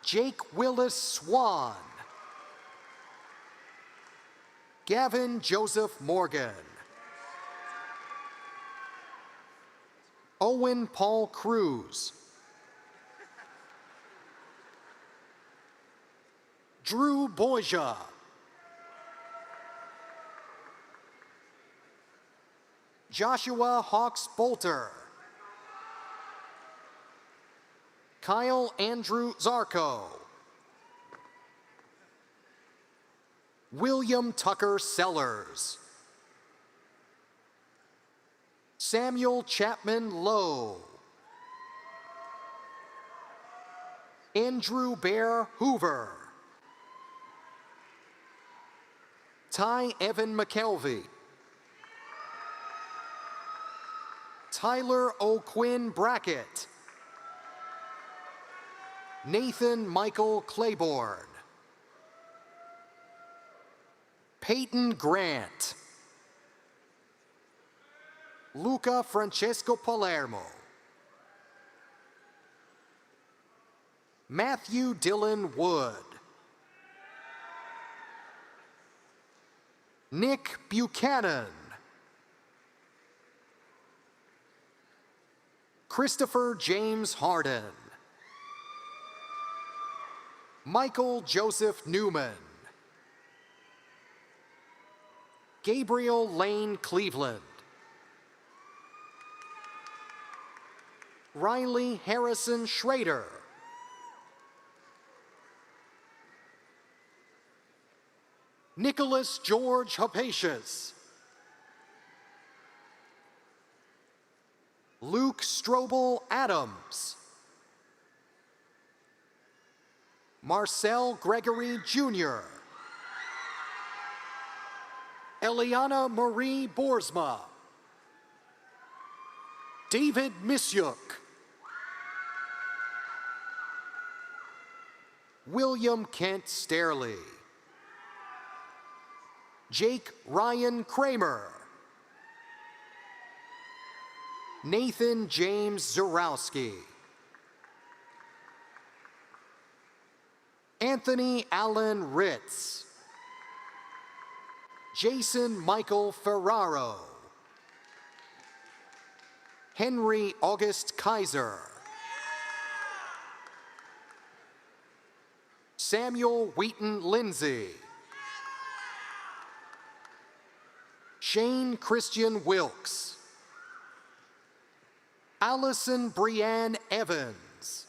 Jake Willis Swan. Gavin Joseph Morgan. Owen Paul Cruz. Drew Boisia. Joshua Hawks Bolter. Kyle Andrew Zarko. William Tucker Sellers. Samuel Chapman Lowe. Andrew Bear Hoover. Ty Evan McKelvey. Tyler O'Quinn Brackett. Nathan Michael Claiborne. Peyton Grant. Luca Francesco Palermo. Matthew Dylan Wood. Nick Buchanan. Christopher James Harden. Michael Joseph Newman. Gabriel Lane Cleveland. Riley Harrison Schrader. Nicholas George Hopatius. Luke Strobel Adams. Marcel Gregory Jr. Eliana Marie Boersma. David Misyuk. William Kent Sterling. Jake Ryan Kramer. Nathan James Zarowski. Anthony Allen Ritz. Jason Michael Ferraro. Henry August Kaiser. Samuel Wheaton Lindsay. Shane Christian Wilkes. Allison Brianne Evans.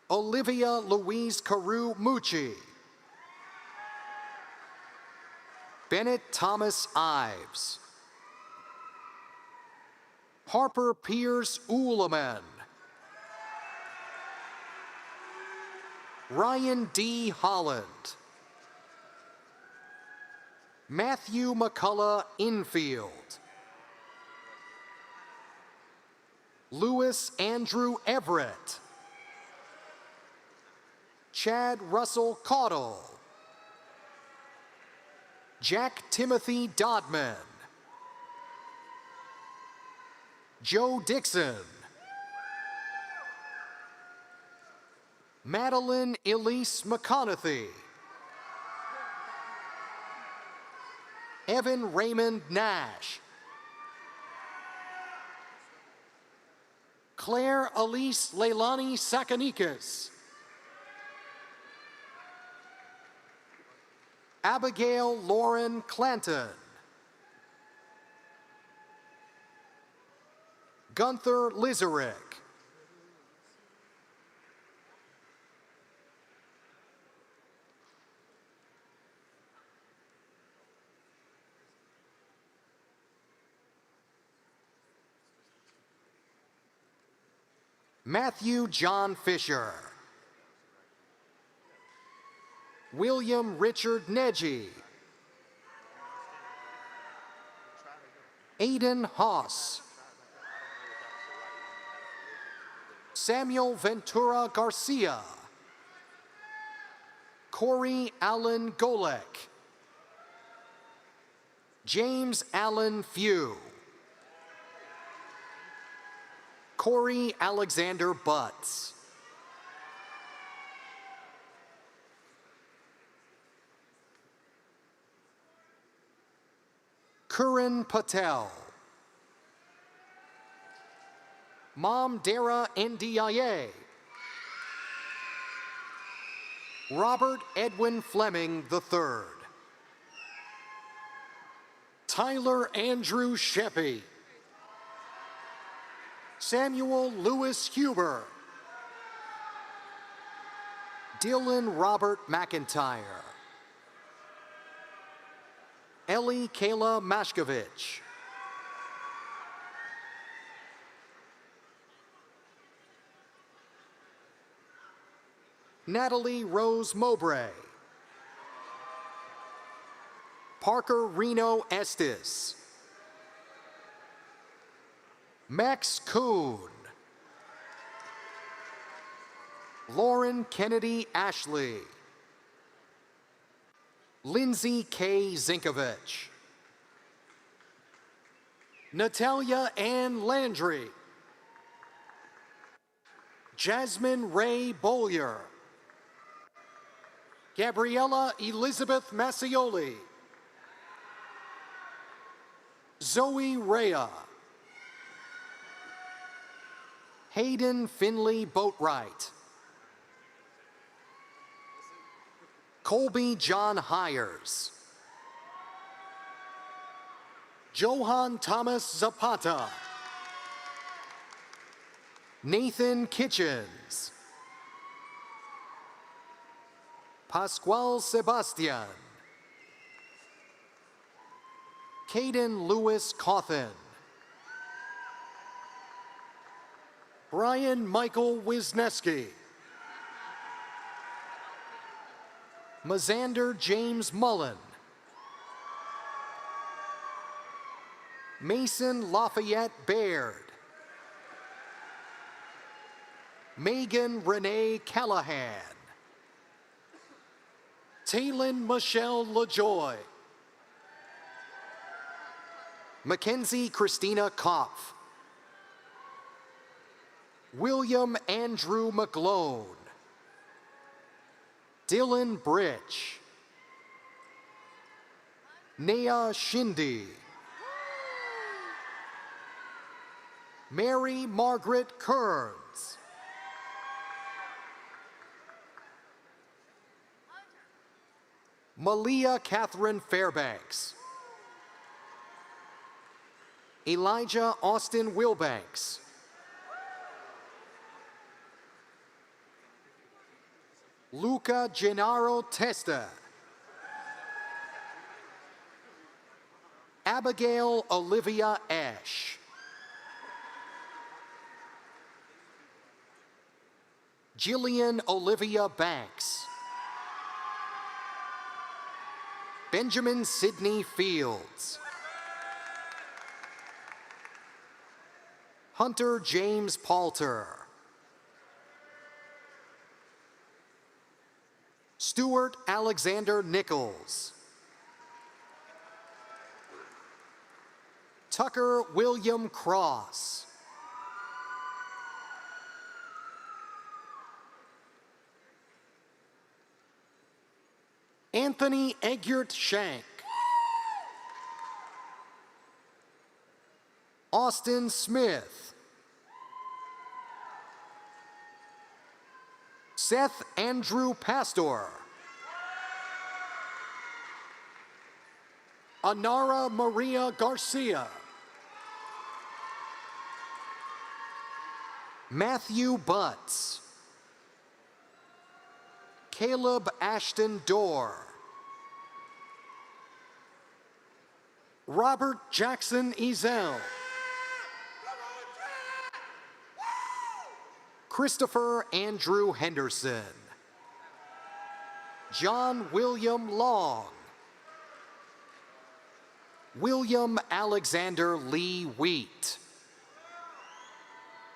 Olivia Louise Carew Mucci. Bennett Thomas Ives. Harper Pierce Uleman. Ryan D. Holland. Matthew McCullough Infield. Lewis Andrew Everett. Chad Russell Caudle. Jack Timothy Dodman. Joe Dixon. Madeline Elise McConaughey. Evan Raymond Nash. Claire Elise Leilani Sakanikas. Abigail Lauren Clanton. Gunther Lizerick. Matthew John Fisher. William Richard Neji. Aiden Haas. Samuel Ventura Garcia. Corey Allen Golek. James Allen Few. Corey Alexander Butts. Curran Patel. Mom Dara Ndiaye. Robert Edwin Fleming III. Tyler Andrew Sheppy. Samuel Lewis Huber. Dylan Robert McIntyre. Ellie Kayla Mashkovich. Natalie Rose Mowbray. Parker Reno Estes. Max Kuhn. Lauren Kennedy Ashley. Lindsay K. Zinkovich. Natalia Ann Landry. Jasmine Ray Bollier. Gabriella Elizabeth Massioli. Zoe Rea. Hayden Finley Boatwright. Colby John Hires. Johan Thomas Zapata. Nathan Kitchens. Pascual Sebastian. Caden Lewis Cawthon. Brian Michael Wisniewski. Mazander James Mullen. Mason Lafayette Baird. Megan Renee Callahan. Taylin Michelle LaJoy. Mackenzie Christina Kopf. William Andrew McGlone. Dylan Britch. Nea Shindy. Mary Margaret Kearns. Malia Catherine Fairbanks. Elijah Austin Wilbanks. Luca Gennaro Testa. Abigail Olivia Ash. Jillian Olivia Banks. Benjamin Sidney Fields. Hunter James Palter. Stuart Alexander Nichols. Tucker William Cross. Anthony Eggert Shank. Austin Smith. Seth Andrew Pastor. Anara Maria Garcia. Matthew Butts. Caleb Ashton Dorr. Robert Jackson Ezel. Christopher Andrew Henderson. John William Long. William Alexander Lee Wheat.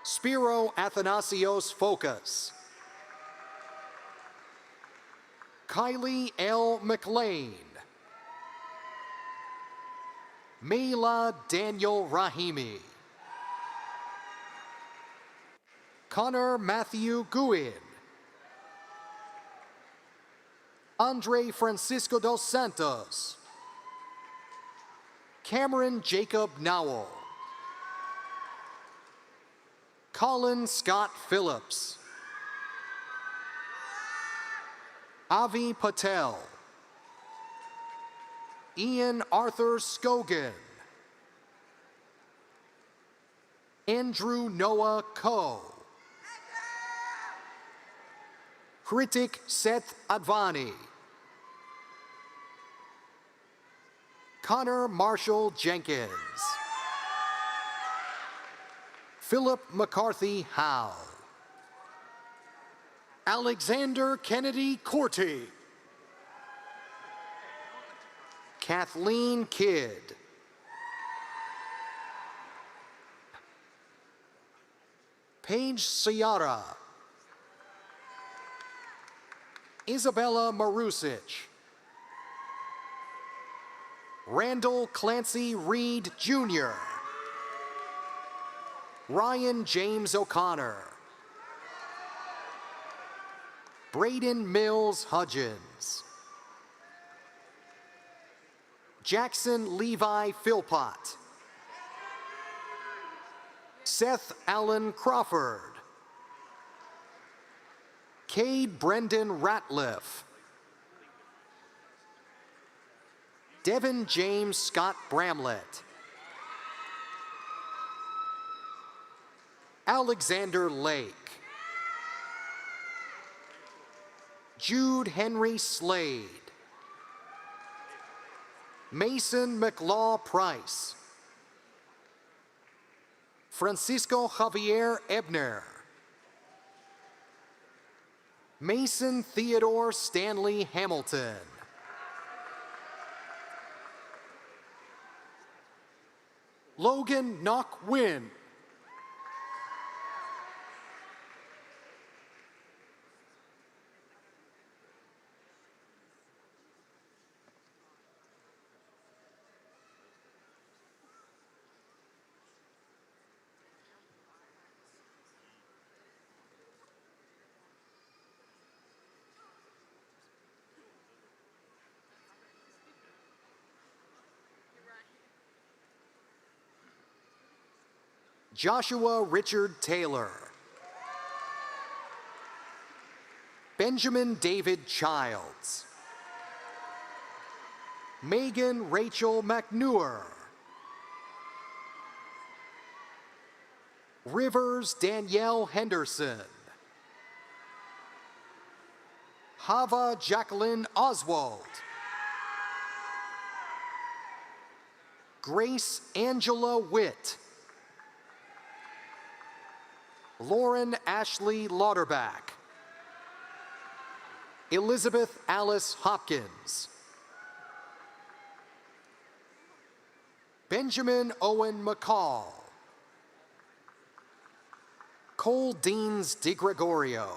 Spiro Athanasios Focus. Kylie L. McLean. Mela Daniel Rahimi. Connor Matthew Guin. Andre Francisco dos Santos. Cameron Jacob Nowell. Colin Scott Phillips. Avi Patel. Ian Arthur Scogan. Andrew Noah Coe. Kritik Seth Advani. Connor Marshall Jenkins. Philip McCarthy Howe. Alexander Kennedy Corty. Kathleen Kidd. Paige Ciara. Isabella Marusic. Randall Clancy Reed Jr. Ryan James O'Connor. Braden Mills Hudgens. Jackson Levi Philpott. Seth Allen Crawford. Cade Brendan Ratliff. Devin James Scott Bramlett. Alexander Lake. Jude Henry Slade. Mason McLaw Price. Francisco Javier Ebner. Mason Theodore Stanley Hamilton. Logan Knock Wynn. Joshua Richard Taylor. Benjamin David Childs. Megan Rachel McNewer. Rivers Danielle Henderson. Hava Jacqueline Oswald. Grace Angela Witt. Lauren Ashley Lauterbach. Elizabeth Alice Hopkins. Benjamin Owen McCall. Cole Deans DeGregorio.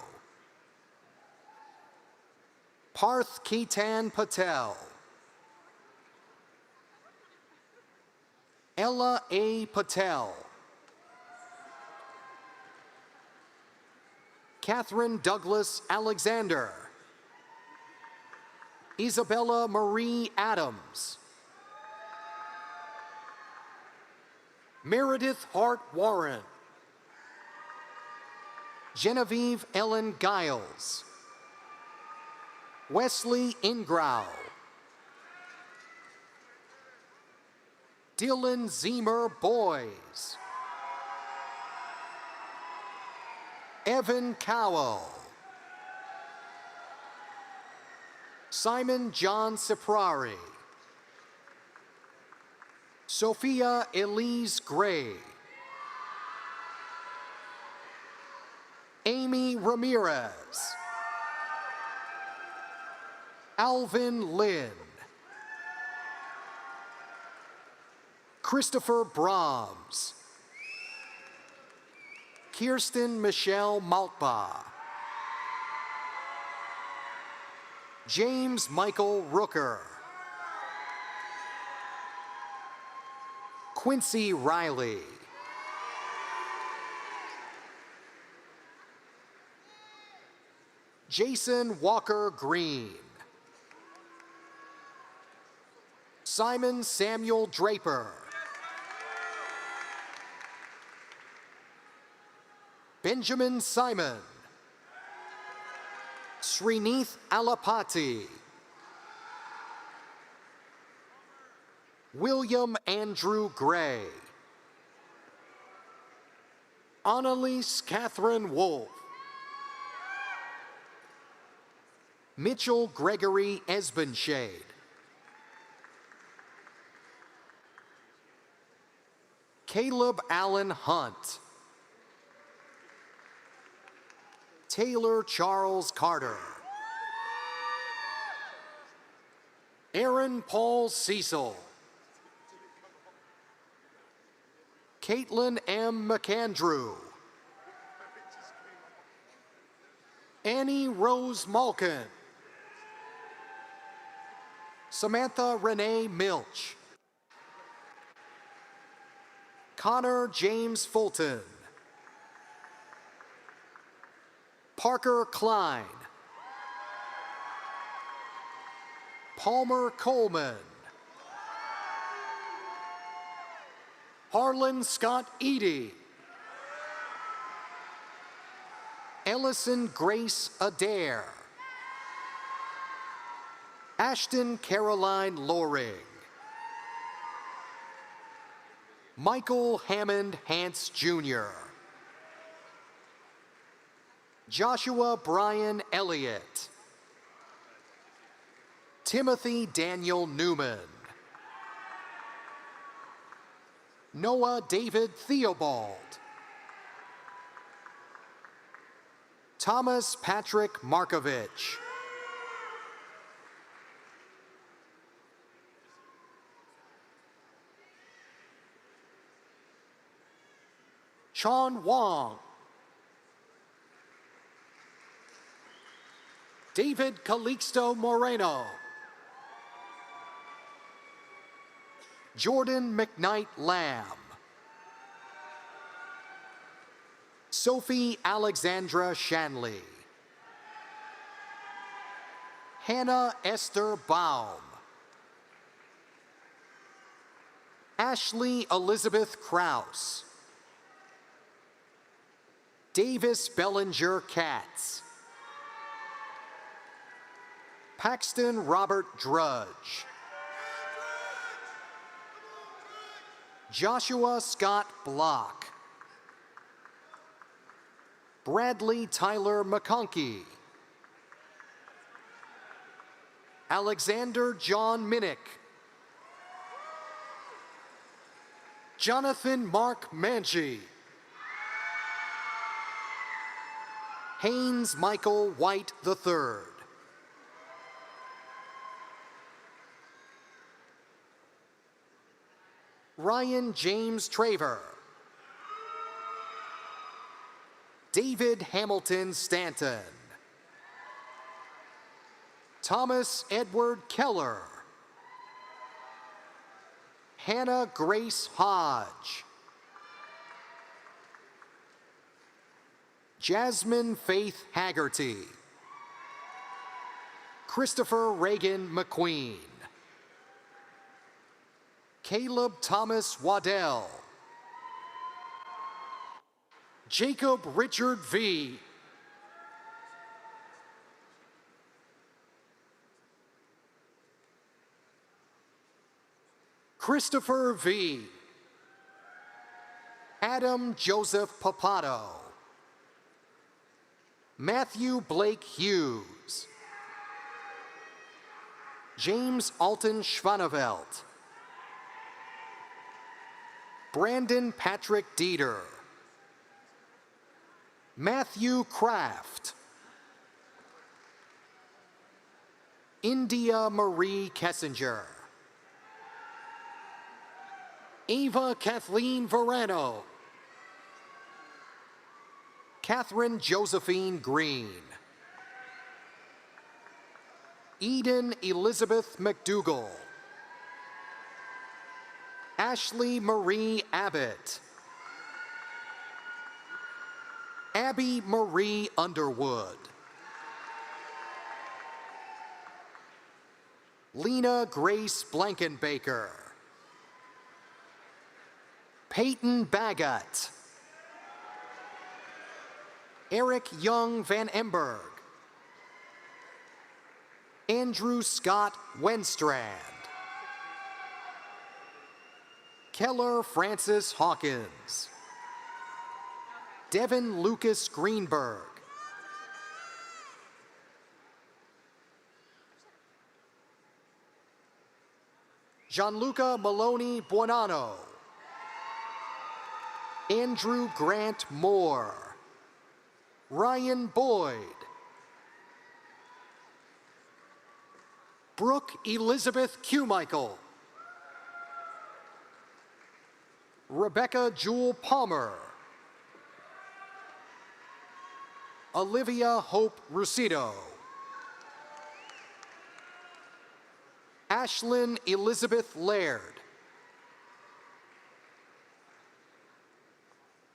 Parth Ketan Patel. Ella A. Patel. Catherine Douglas Alexander. Isabella Marie Adams. Meredith Hart Warren. Genevieve Ellen Giles. Wesley Ingrau. Dylan Zemer Boys. Evan Cowell. Simon John Ciprari. Sophia Elise Gray. Amy Ramirez. Alvin Lynn. Christopher Brahms. Kirsten Michelle Maltba. James Michael Rooker. Quincy Riley. Jason Walker Green. Simon Samuel Draper. Benjamin Simon. Srinith Alapati. William Andrew Gray. Annalise Catherine Wolf. Mitchell Gregory Esbenshade. Caleb Allen Hunt. Taylor Charles Carter. Aaron Paul Cecil. Caitlin M. McAndrew. Annie Rose Malkin. Samantha Renee Milch. Connor James Fulton. Parker Klein. Palmer Coleman. Harlan Scott Eady. Ellison Grace Adair. Ashton Caroline Loring. Michael Hammond Hance Jr. Joshua Brian Elliott. Timothy Daniel Newman. Noah David Theobald. Thomas Patrick Markovich. Sean Wong. David Calixto Moreno. Jordan McKnight Lamb. Sophie Alexandra Shanley. Hannah Esther Baum. Ashley Elizabeth Kraus. Davis Bellinger Katz. Paxton Robert Drudge. Joshua Scott Block. Bradley Tyler McConkey. Alexander John Minnick. Jonathan Mark Manchi. Haynes Michael White III. Ryan James Traver. David Hamilton Stanton. Thomas Edward Keller. Hannah Grace Hodge. Jasmine Faith Haggerty. Christopher Reagan McQueen. Caleb Thomas Waddell. Jacob Richard V. Christopher V. Adam Joseph Papato. Matthew Blake Hughes. James Alton Schwanevelt. Brandon Patrick Dieter. Matthew Kraft. India Marie Kessinger. Ava Kathleen Verano. Catherine Josephine Green. Eden Elizabeth McDougall. Ashley Marie Abbott. Abby Marie Underwood. Lena Grace Blankenbaker. Peyton Baggett. Eric Young Van Emberg. Andrew Scott Wenstrand. Keller Francis Hawkins. Devin Lucas Greenberg. Gianluca Maloney Buonanno. Andrew Grant Moore. Ryan Boyd. Brooke Elizabeth Q-Michael. Rebecca Jewel Palmer. Olivia Hope Rusido. Ashlyn Elizabeth Laird.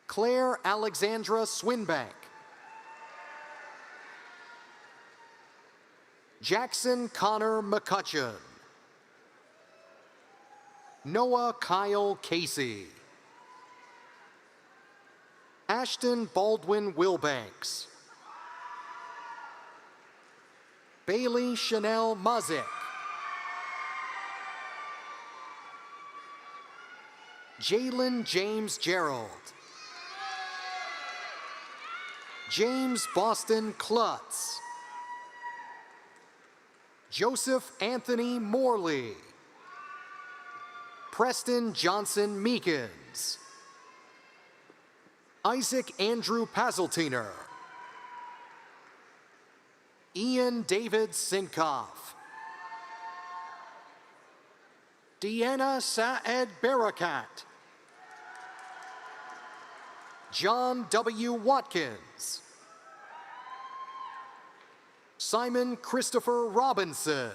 Claire Alexandra Swinbank. Jackson Connor McCutcheon. Noah Kyle Casey. Ashton Baldwin Wilbanks. Bailey Chanel Mazik. Jalen James Gerald. James Boston Klutz. Joseph Anthony Morley. Preston Johnson Meekins. Isaac Andrew Pazeltiner. Ian David Sinkoff. Deanna Saed Barakat. John W. Watkins. Simon Christopher Robinson.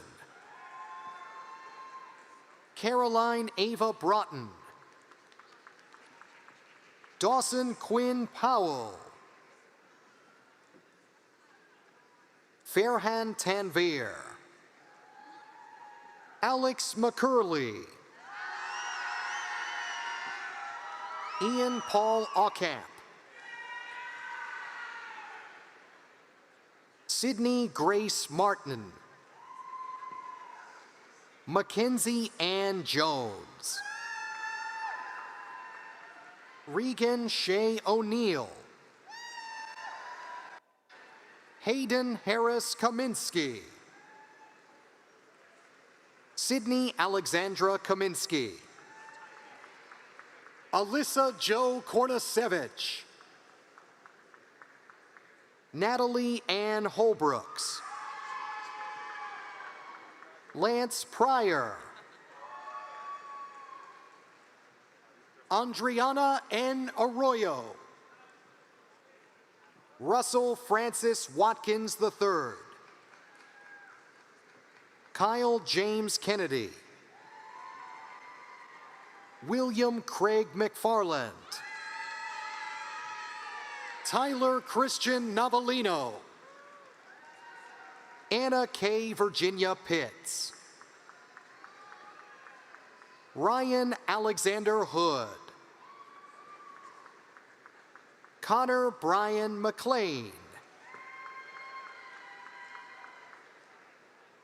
Caroline Ava Broughton. Dawson Quinn Powell. Farhan Tanvir. Alex McCurley. Ian Paul Aucamp. Sydney Grace Martin. Mackenzie Ann Jones. Regan Shea O'Neill. Hayden Harris Kaminsky. Sydney Alexandra Kaminsky. Alyssa Joe Kornasevich. Natalie Ann Holbrooks. Lance Pryor. Andriana N. Arroyo. Russell Francis Watkins III. Kyle James Kennedy. William Craig McFarland. Tyler Christian Navalino. Anna K. Virginia Pitts. Ryan Alexander Hood. Connor Brian McLean.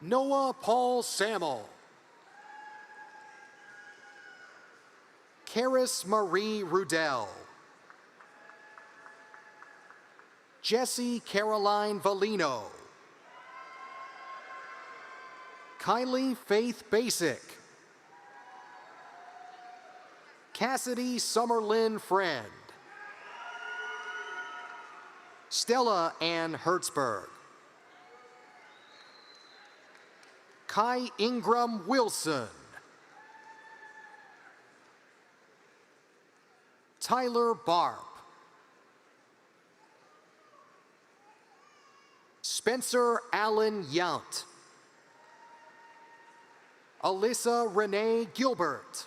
Noah Paul Samuel. Karis Marie Rudell. Jessie Caroline Valino. Kylie Faith Basic. Cassidy Summerlin Friend. Stella Ann Hertzberg. Kai Ingram Wilson. Tyler Barp. Spencer Allen Yount. Alyssa Renee Gilbert.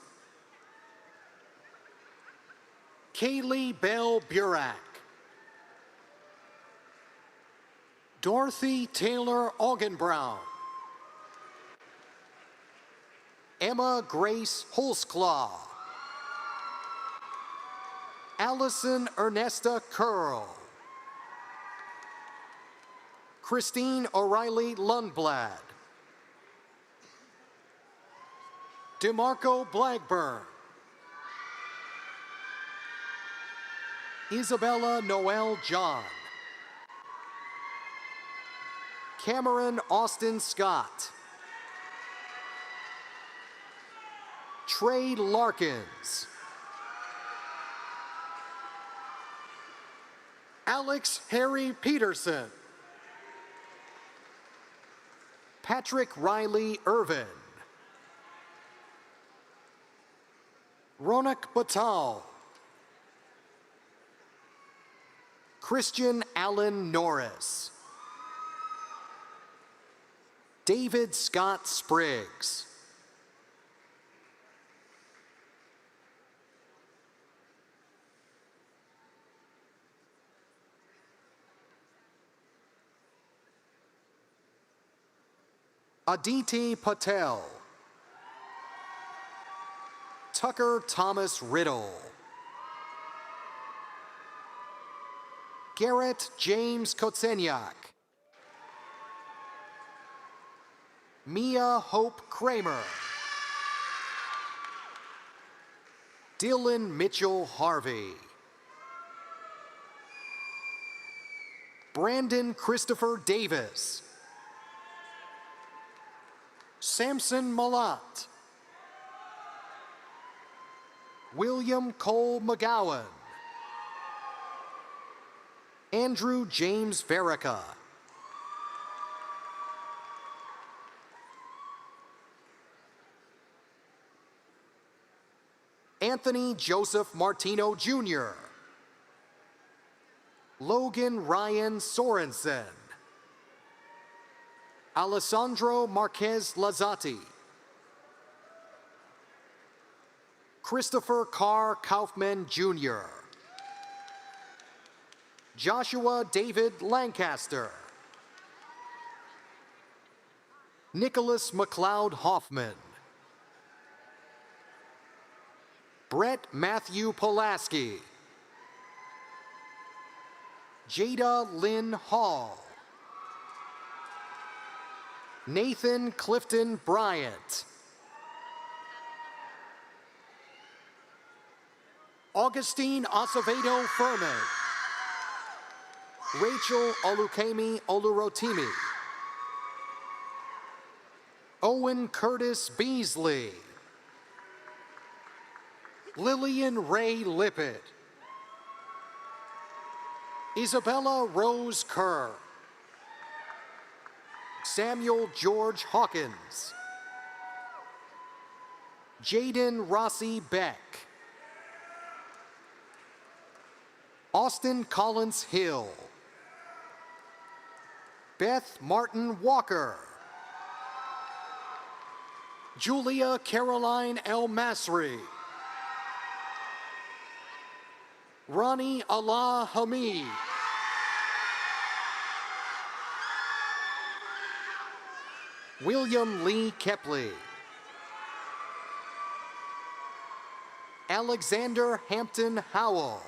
Kaylee Bell Burak. Dorothy Taylor Augenbrown. Emma Grace Holsclaw. Allison Ernesta Curl. Christine O'Reilly Lundblad. DeMarco Blackburn. Isabella Noel John. Cameron Austin Scott. Trey Larkins. Alex Harry Peterson. Patrick Riley Irvin. Ronak Batal. Christian Allen Norris. David Scott Spriggs. Aditi Patel. Tucker Thomas Riddle. Garrett James Kotsenyak. Mia Hope Kramer. Dylan Mitchell Harvey. Brandon Christopher Davis. Samson Malat. William Cole McGowan. Andrew James Verica. Anthony Joseph Martino Jr. Logan Ryan Sorensen. Alessandro Marquez Lazati. Christopher Carr Kaufman Jr. Joshua David Lancaster. Nicholas McLeod Hoffman. Brett Matthew Pulaski. Jada Lynn Hall. Nathan Clifton Bryant. Augustine Acevedo Furman. Rachel Olukemi Olurotimi. Owen Curtis Beasley. Lillian Ray Lippett. Isabella Rose Kerr. Samuel George Hawkins. Jaden Rossi Beck. Austin Collins Hill. Beth Martin Walker. Julia Caroline El Masri. Ronnie Allah Hamid. William Lee Kepley. Alexander Hampton Howell.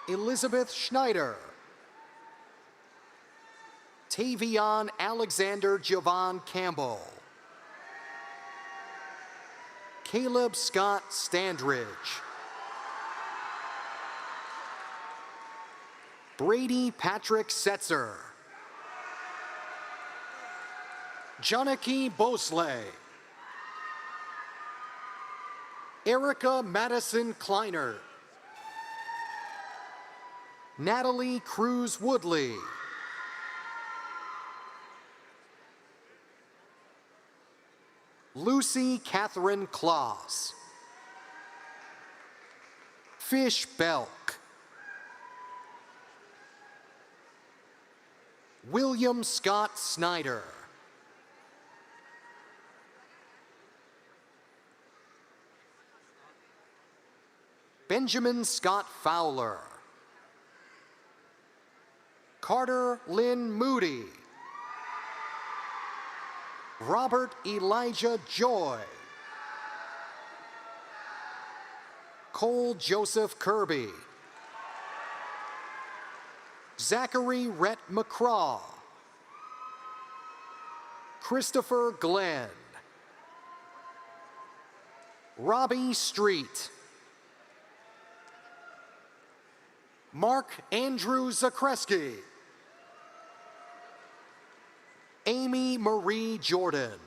Elizabeth Schneider. Tavion Alexander Javon Campbell. Caleb Scott Standridge. Brady Patrick Setzer. Janaki Bosley. Erica Madison Kleiner. Natalie Cruz Woodley. Lucy Catherine Kloss. Fish Belk. William Scott Snyder. Benjamin Scott Fowler. Carter Lynn Moody. Robert Elijah Joy. Cole Joseph Kirby. Zachary Rhett McCraw. Christopher Glenn. Robbie Street. Mark Andrew Zakreski. Amy Marie Jordan.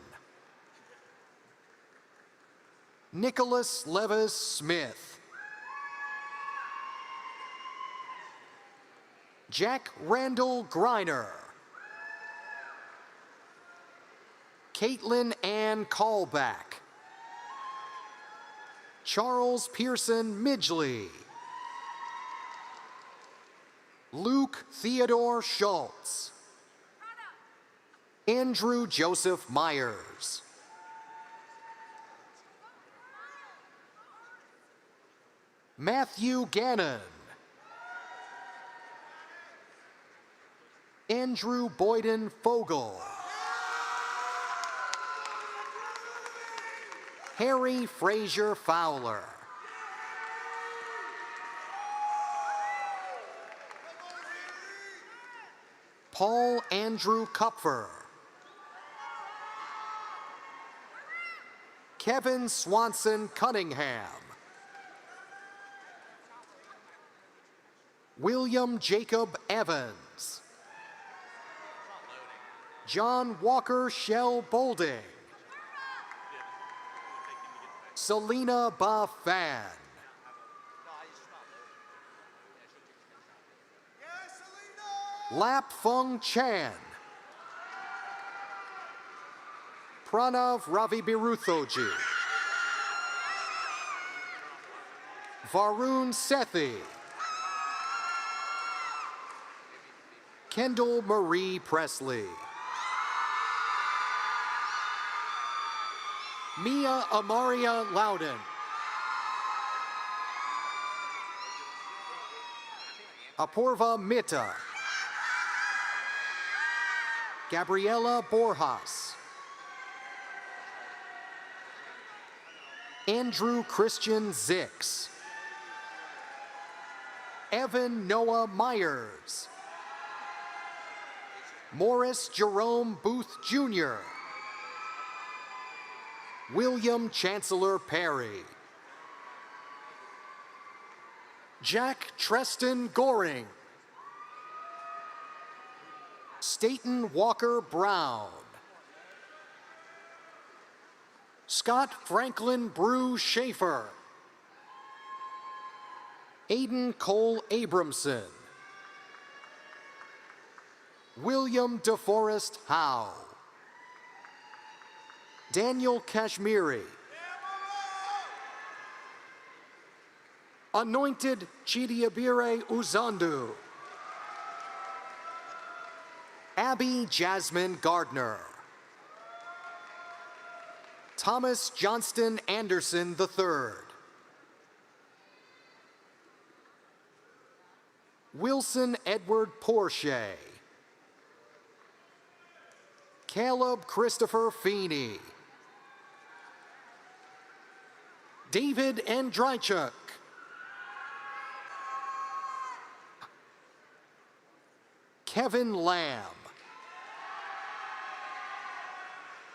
Nicholas Levis Smith. Jack Randall Griner. Caitlin Ann Callback. Charles Pearson Midgley. Luke Theodore Schultz. Andrew Joseph Myers. Matthew Gannon. Andrew Boyden Fogel. Harry Frazier Fowler. Paul Andrew Kupfer. Kevin Swanson Cunningham. William Jacob Evans. John Walker Shell Bolding. Selena Ba-Fan. Lap Fung Chan. Pranav Ravi Biruthoji. Varun Sethi. Kendall Marie Presley. Mia Amaria Loudon. Apurva Mitta. Gabriela Borjas. Andrew Christian Zix. Evan Noah Myers. Morris Jerome Booth Jr. William Chancellor Perry. Jack Treston Goring. Staten Walker Brown. Scott Franklin Brew Schaefer. Aiden Cole Abramson. William DeForest Howe. Daniel Kashmiri. Anointed Chidiabire Uzandu. Abby Jasmine Gardner. Thomas Johnston Anderson III. Wilson Edward Porsche. Caleb Christopher Feeney. David Andrychuk. Kevin Lamb.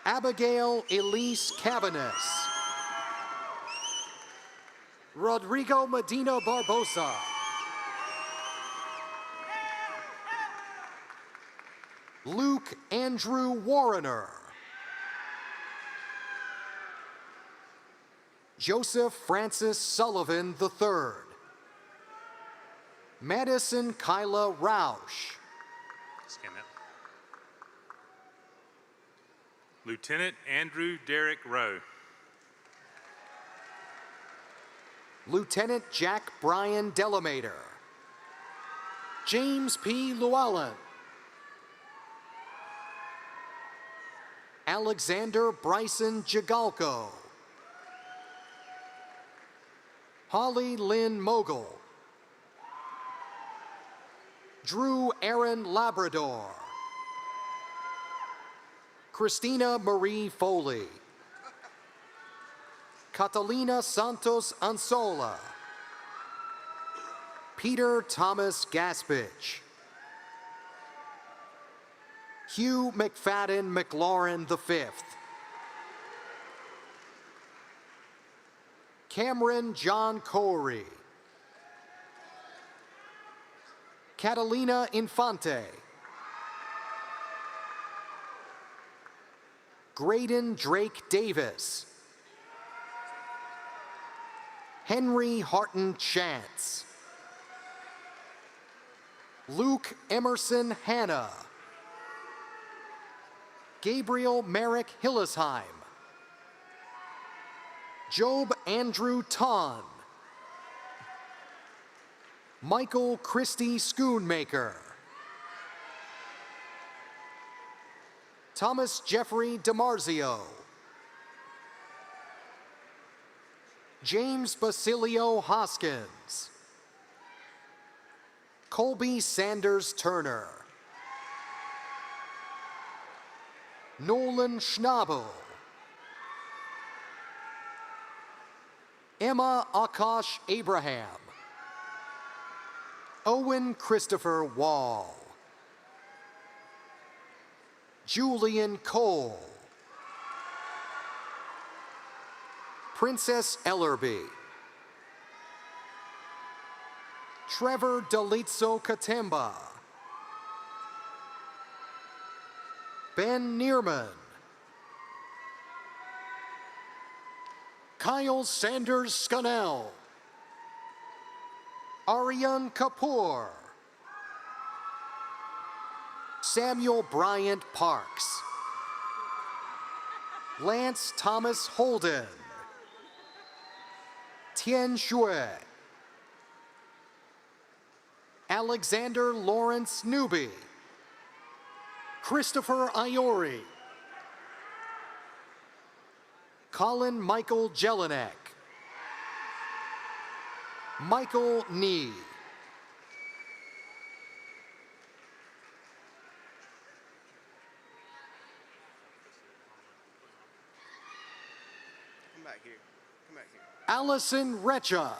Abigail Elise Cavanis. Rodrigo Medina Barbosa. Luke Andrew Warrener. Joseph Francis Sullivan III. Madison Kyla Roush. Scan that. Lieutenant Andrew Derrick Rowe. Lieutenant Jack Brian Delamater. James P. Llewellyn. Alexander Bryson Jagalko. Holly Lynn Mogul. Drew Aaron Labrador. Christina Marie Foley. Catalina Santos Ansola. Peter Thomas Gaspich. Hugh McFadden McLaurin V. Cameron John Corey. Catalina Infante. Graydon Drake Davis. Henry Harton Chance. Luke Emerson Hanna. Gabriel Merrick Hillesheim. Job Andrew Ton. Michael Christie Schoonmaker. Thomas Jeffrey DiMarzio. James Basilio Hoskins. Colby Sanders Turner. Nolan Schnabel. Emma Akash Abraham. Owen Christopher Wall. Julian Cole. Princess Ellerby. Trevor Dalitso Katemba. Ben Neerman. Kyle Sanders Scannell. Aryan Kapoor. Samuel Bryant Parks. Lance Thomas Holden. Tian Shui. Alexander Lawrence Newby. Christopher Iori. Colin Michael Jelinek. Michael Nee. Come back here. Come back here. Allison Recha.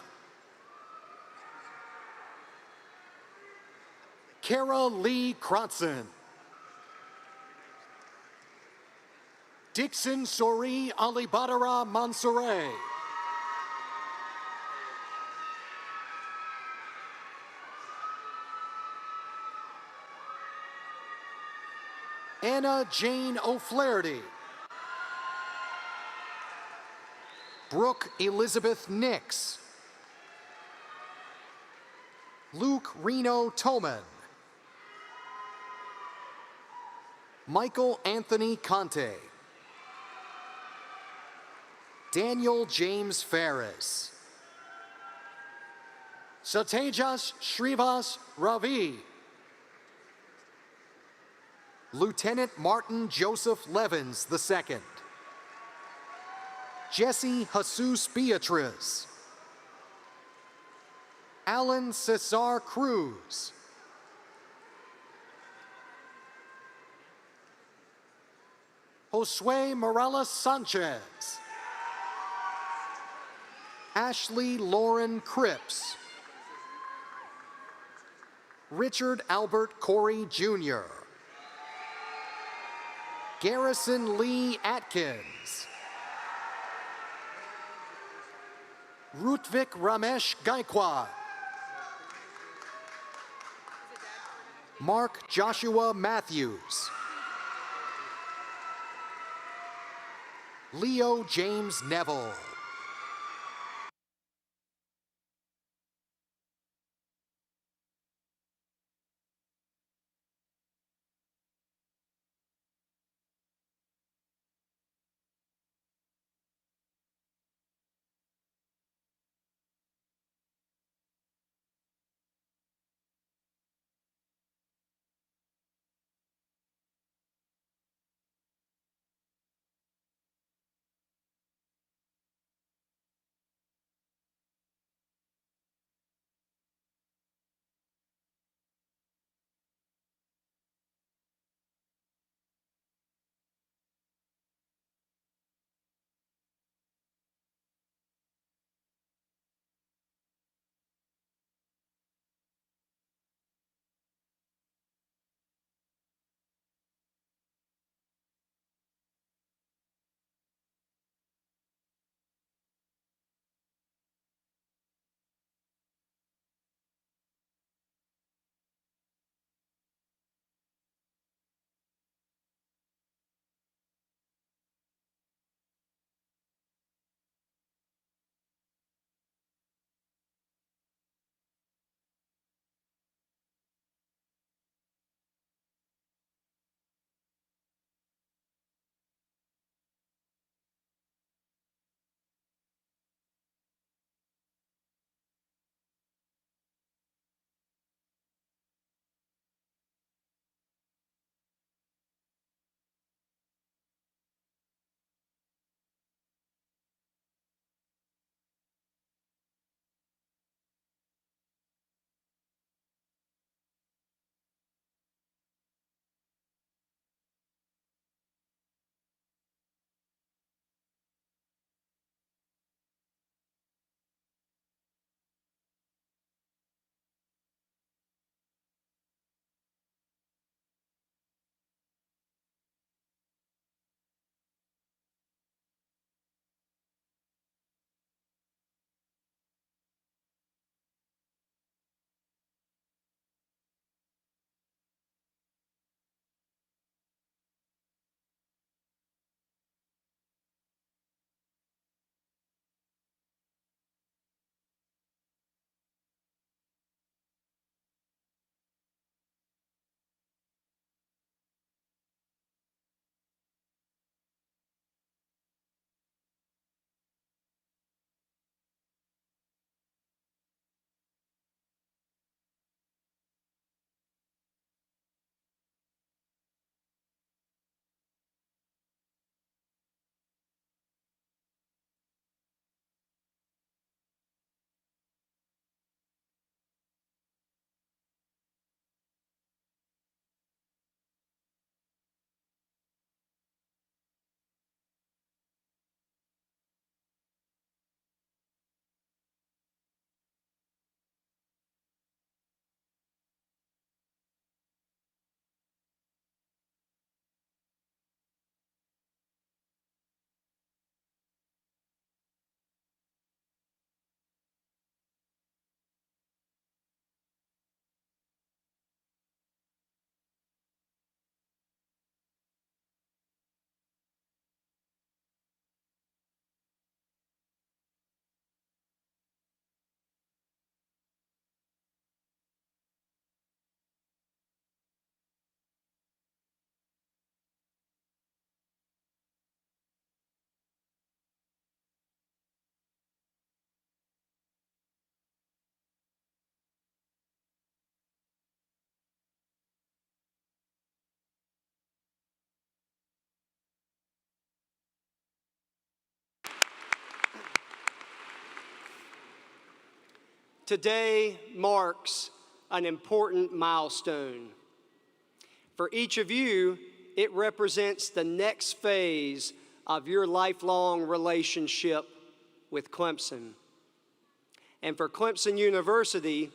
Kara Lee Cronson. Dixon Sori Alibadara Mansoure. Anna Jane O'Flaherty. Brooke Elizabeth Nix. Luke Reno Toman. Michael Anthony Conte. Daniel James Ferris. Satejas Shrivas Ravi. Lieutenant Martin Joseph Levins II. Jesse Jesus Beatriz. Alan Cesar Cruz. Josue Morales Sanchez. Ashley Lauren Cripps. Richard Albert Corey Jr. Garrison Lee Atkins. Rutvik Ramesh Gaikwad. Mark Joshua Matthews. Leo James Neville. Today marks an important milestone. For each of you, it represents the next phase of your lifelong relationship with Clemson. And for Clemson University,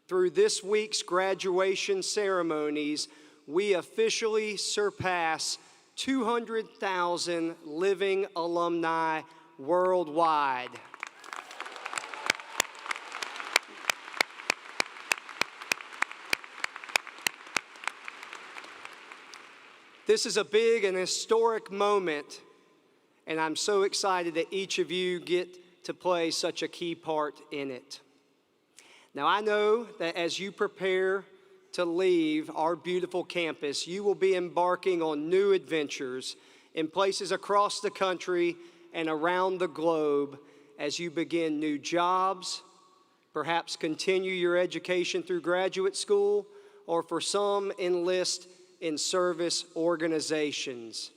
through this week's graduation ceremonies, we officially surpass 200,000 living alumni worldwide. This is a big and historic moment, and I'm so excited that each of you get to play such a key part in it. Now, I know that as you prepare to leave our beautiful campus, you will be embarking on new adventures in places across the country and around the globe as you begin new jobs, perhaps continue your education through graduate school, or for some, enlist in service organizations.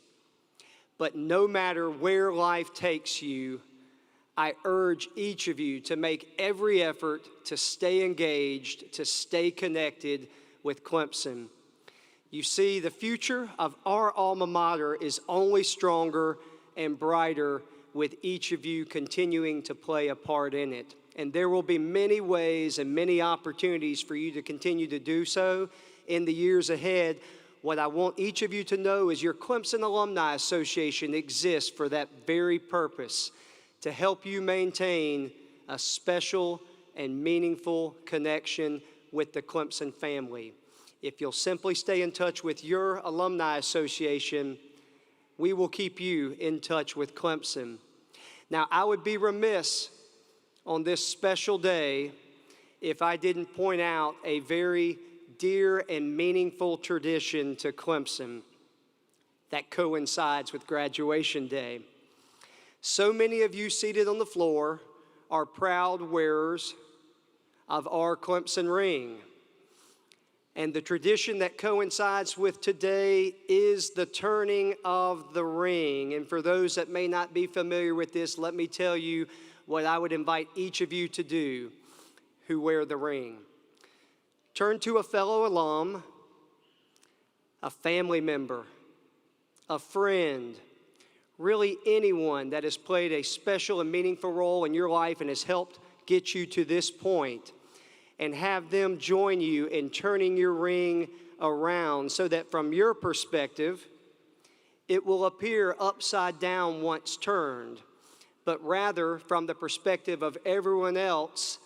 But no matter where life takes you, I urge each of you to make every effort to stay engaged, to stay connected with Clemson. You see, the future of our alma mater is only stronger and brighter with each of you continuing to play a part in it. And there will be many ways and many opportunities for you to continue to do so in the years ahead. What I want each of you to know is your Clemson Alumni Association exists for that very purpose, to help you maintain a special and meaningful connection with the Clemson family. If you'll simply stay in touch with your Alumni Association, we will keep you in touch with Clemson. Now, I would be remiss on this special day if I didn't point out a very dear and meaningful tradition to Clemson that coincides with graduation day. So many of you seated on the floor are proud wearers of our Clemson ring. And the tradition that coincides with today is the turning of the ring. And for those that may not be familiar with this, let me tell you what I would invite each of you to do who wear the ring. Turn to a fellow alum, a family member, a friend, really anyone that has played a special and meaningful role in your life and has helped get you to this point, and have them join you in turning your ring around so that from your perspective, it will appear upside down once turned, but rather from the perspective of everyone else,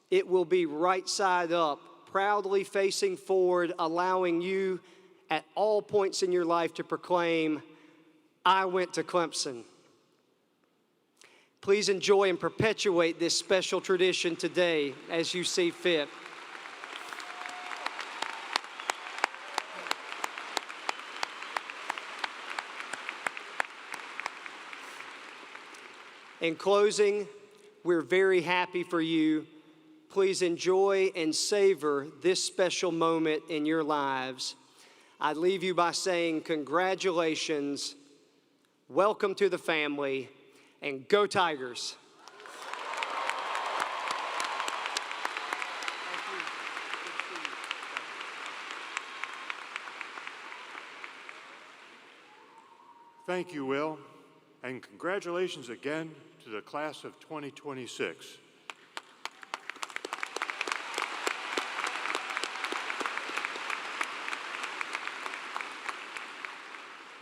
it will be right side up, proudly facing forward, allowing you at all points in your life to proclaim, I went to Clemson. Please enjoy and perpetuate this special tradition today as you see fit. In closing, we're very happy for you. Please enjoy and savor this special moment in your lives. I leave you by saying congratulations, welcome to the family, and go Tigers. Thank you, Will, and congratulations again to the class of 2026.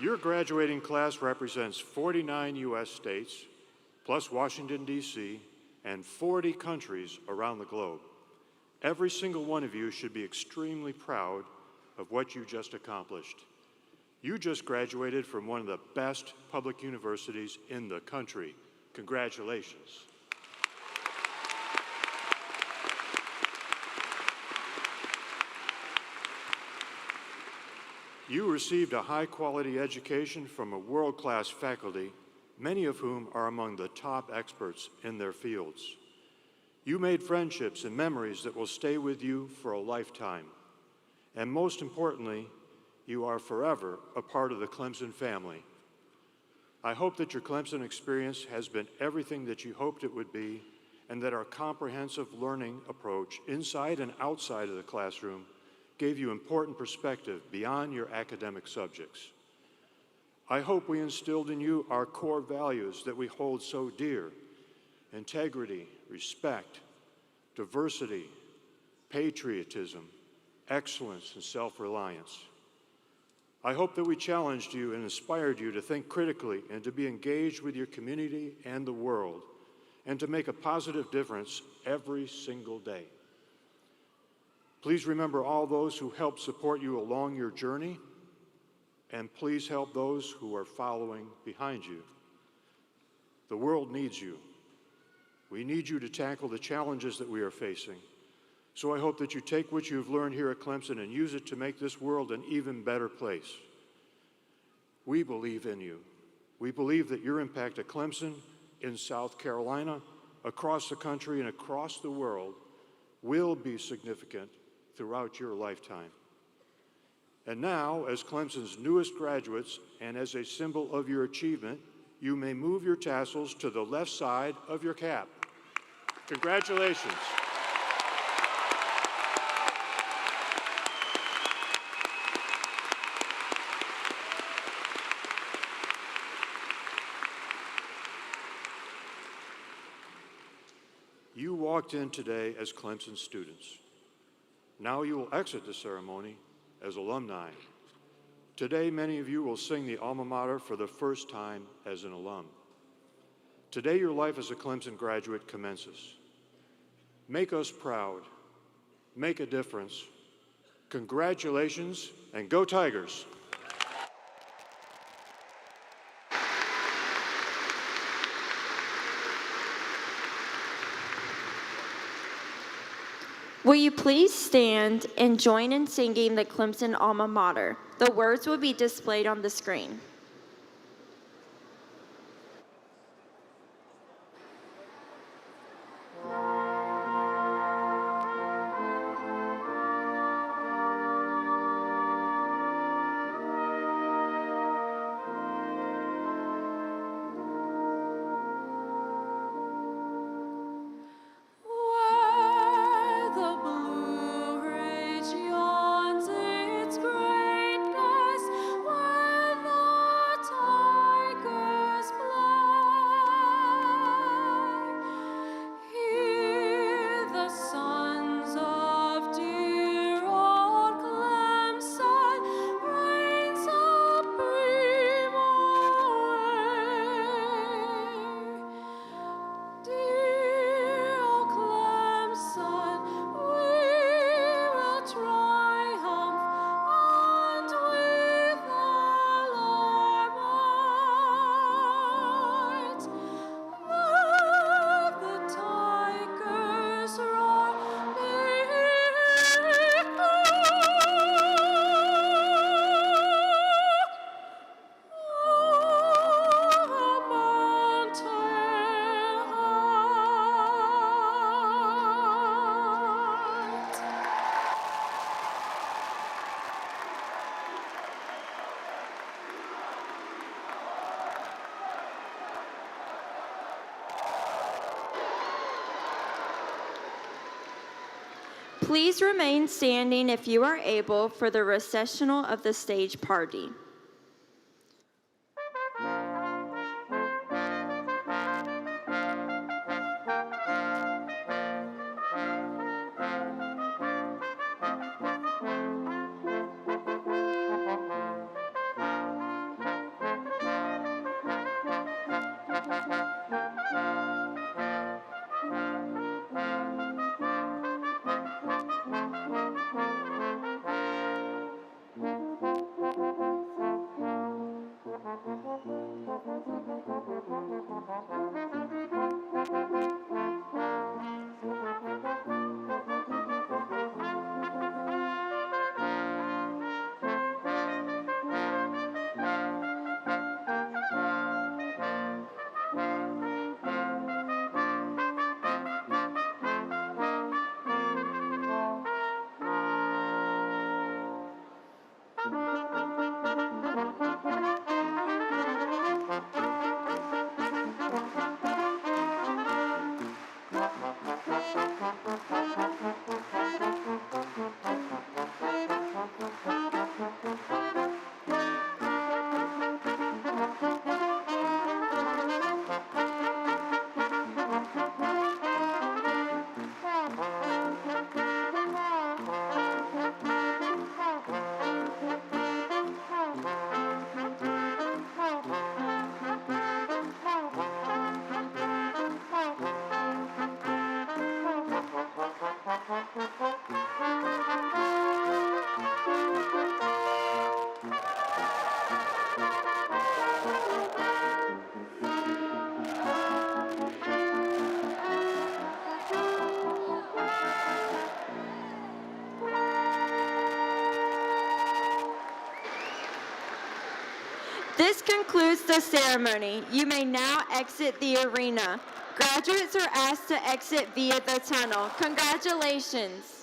Your graduating class represents 49 U.S. states, plus Washington, D.C., and 40 countries around the globe. Every single one of you should be extremely proud of what you just accomplished. You just graduated from one of the best public universities in the country. Congratulations. You received a high-quality education from a world-class faculty, many of whom are among the top experts in their fields. You made friendships and memories that will stay with you for a lifetime. And most importantly, you are forever a part of the Clemson family. I hope that your Clemson experience has been everything that you hoped it would be, and that our comprehensive learning approach inside and outside of the classroom gave you important perspective beyond your academic subjects. I hope we instilled in you our core values that we hold so dear: integrity, respect, diversity, patriotism, excellence, and self-reliance. I hope that we challenged you and inspired you to think critically and to be engaged with your community and the world, and to make a positive difference every single day. Please remember all those who helped support you along your journey, and please help those who are following behind you. The world needs you. We need you to tackle the challenges that we are facing. So I hope that you take what you've learned here at Clemson and use it to make this world an even better place. We believe in you. We believe that your impact at Clemson, in South Carolina, across the country, and across the world will be significant throughout your lifetime. And now, as Clemson's newest graduates and as a symbol of your achievement, you may move your tassels to the left side of your cap. Congratulations. You walked in today as Clemson students. Now you will exit the ceremony as alumni. Today, many of you will sing the alma mater for the first time as an alum. Today, your life as a Clemson graduate commences. Make us proud. Make a difference. Congratulations, and go Tigers! Will you please stand and join in singing the Clemson alma mater? The words will be displayed on the screen. Where the Blue Ridge yawns its greatness, where the tigers play, here the sons of dear old Clemson reign supreme away. Dear old Clemson, we will triumph, and with all our might, let the tigers roar, Please remain standing if you are able for the recessional of the stage party. This concludes the ceremony. You may now exit the arena. Graduates are asked to exit via the tunnel. Congratulations.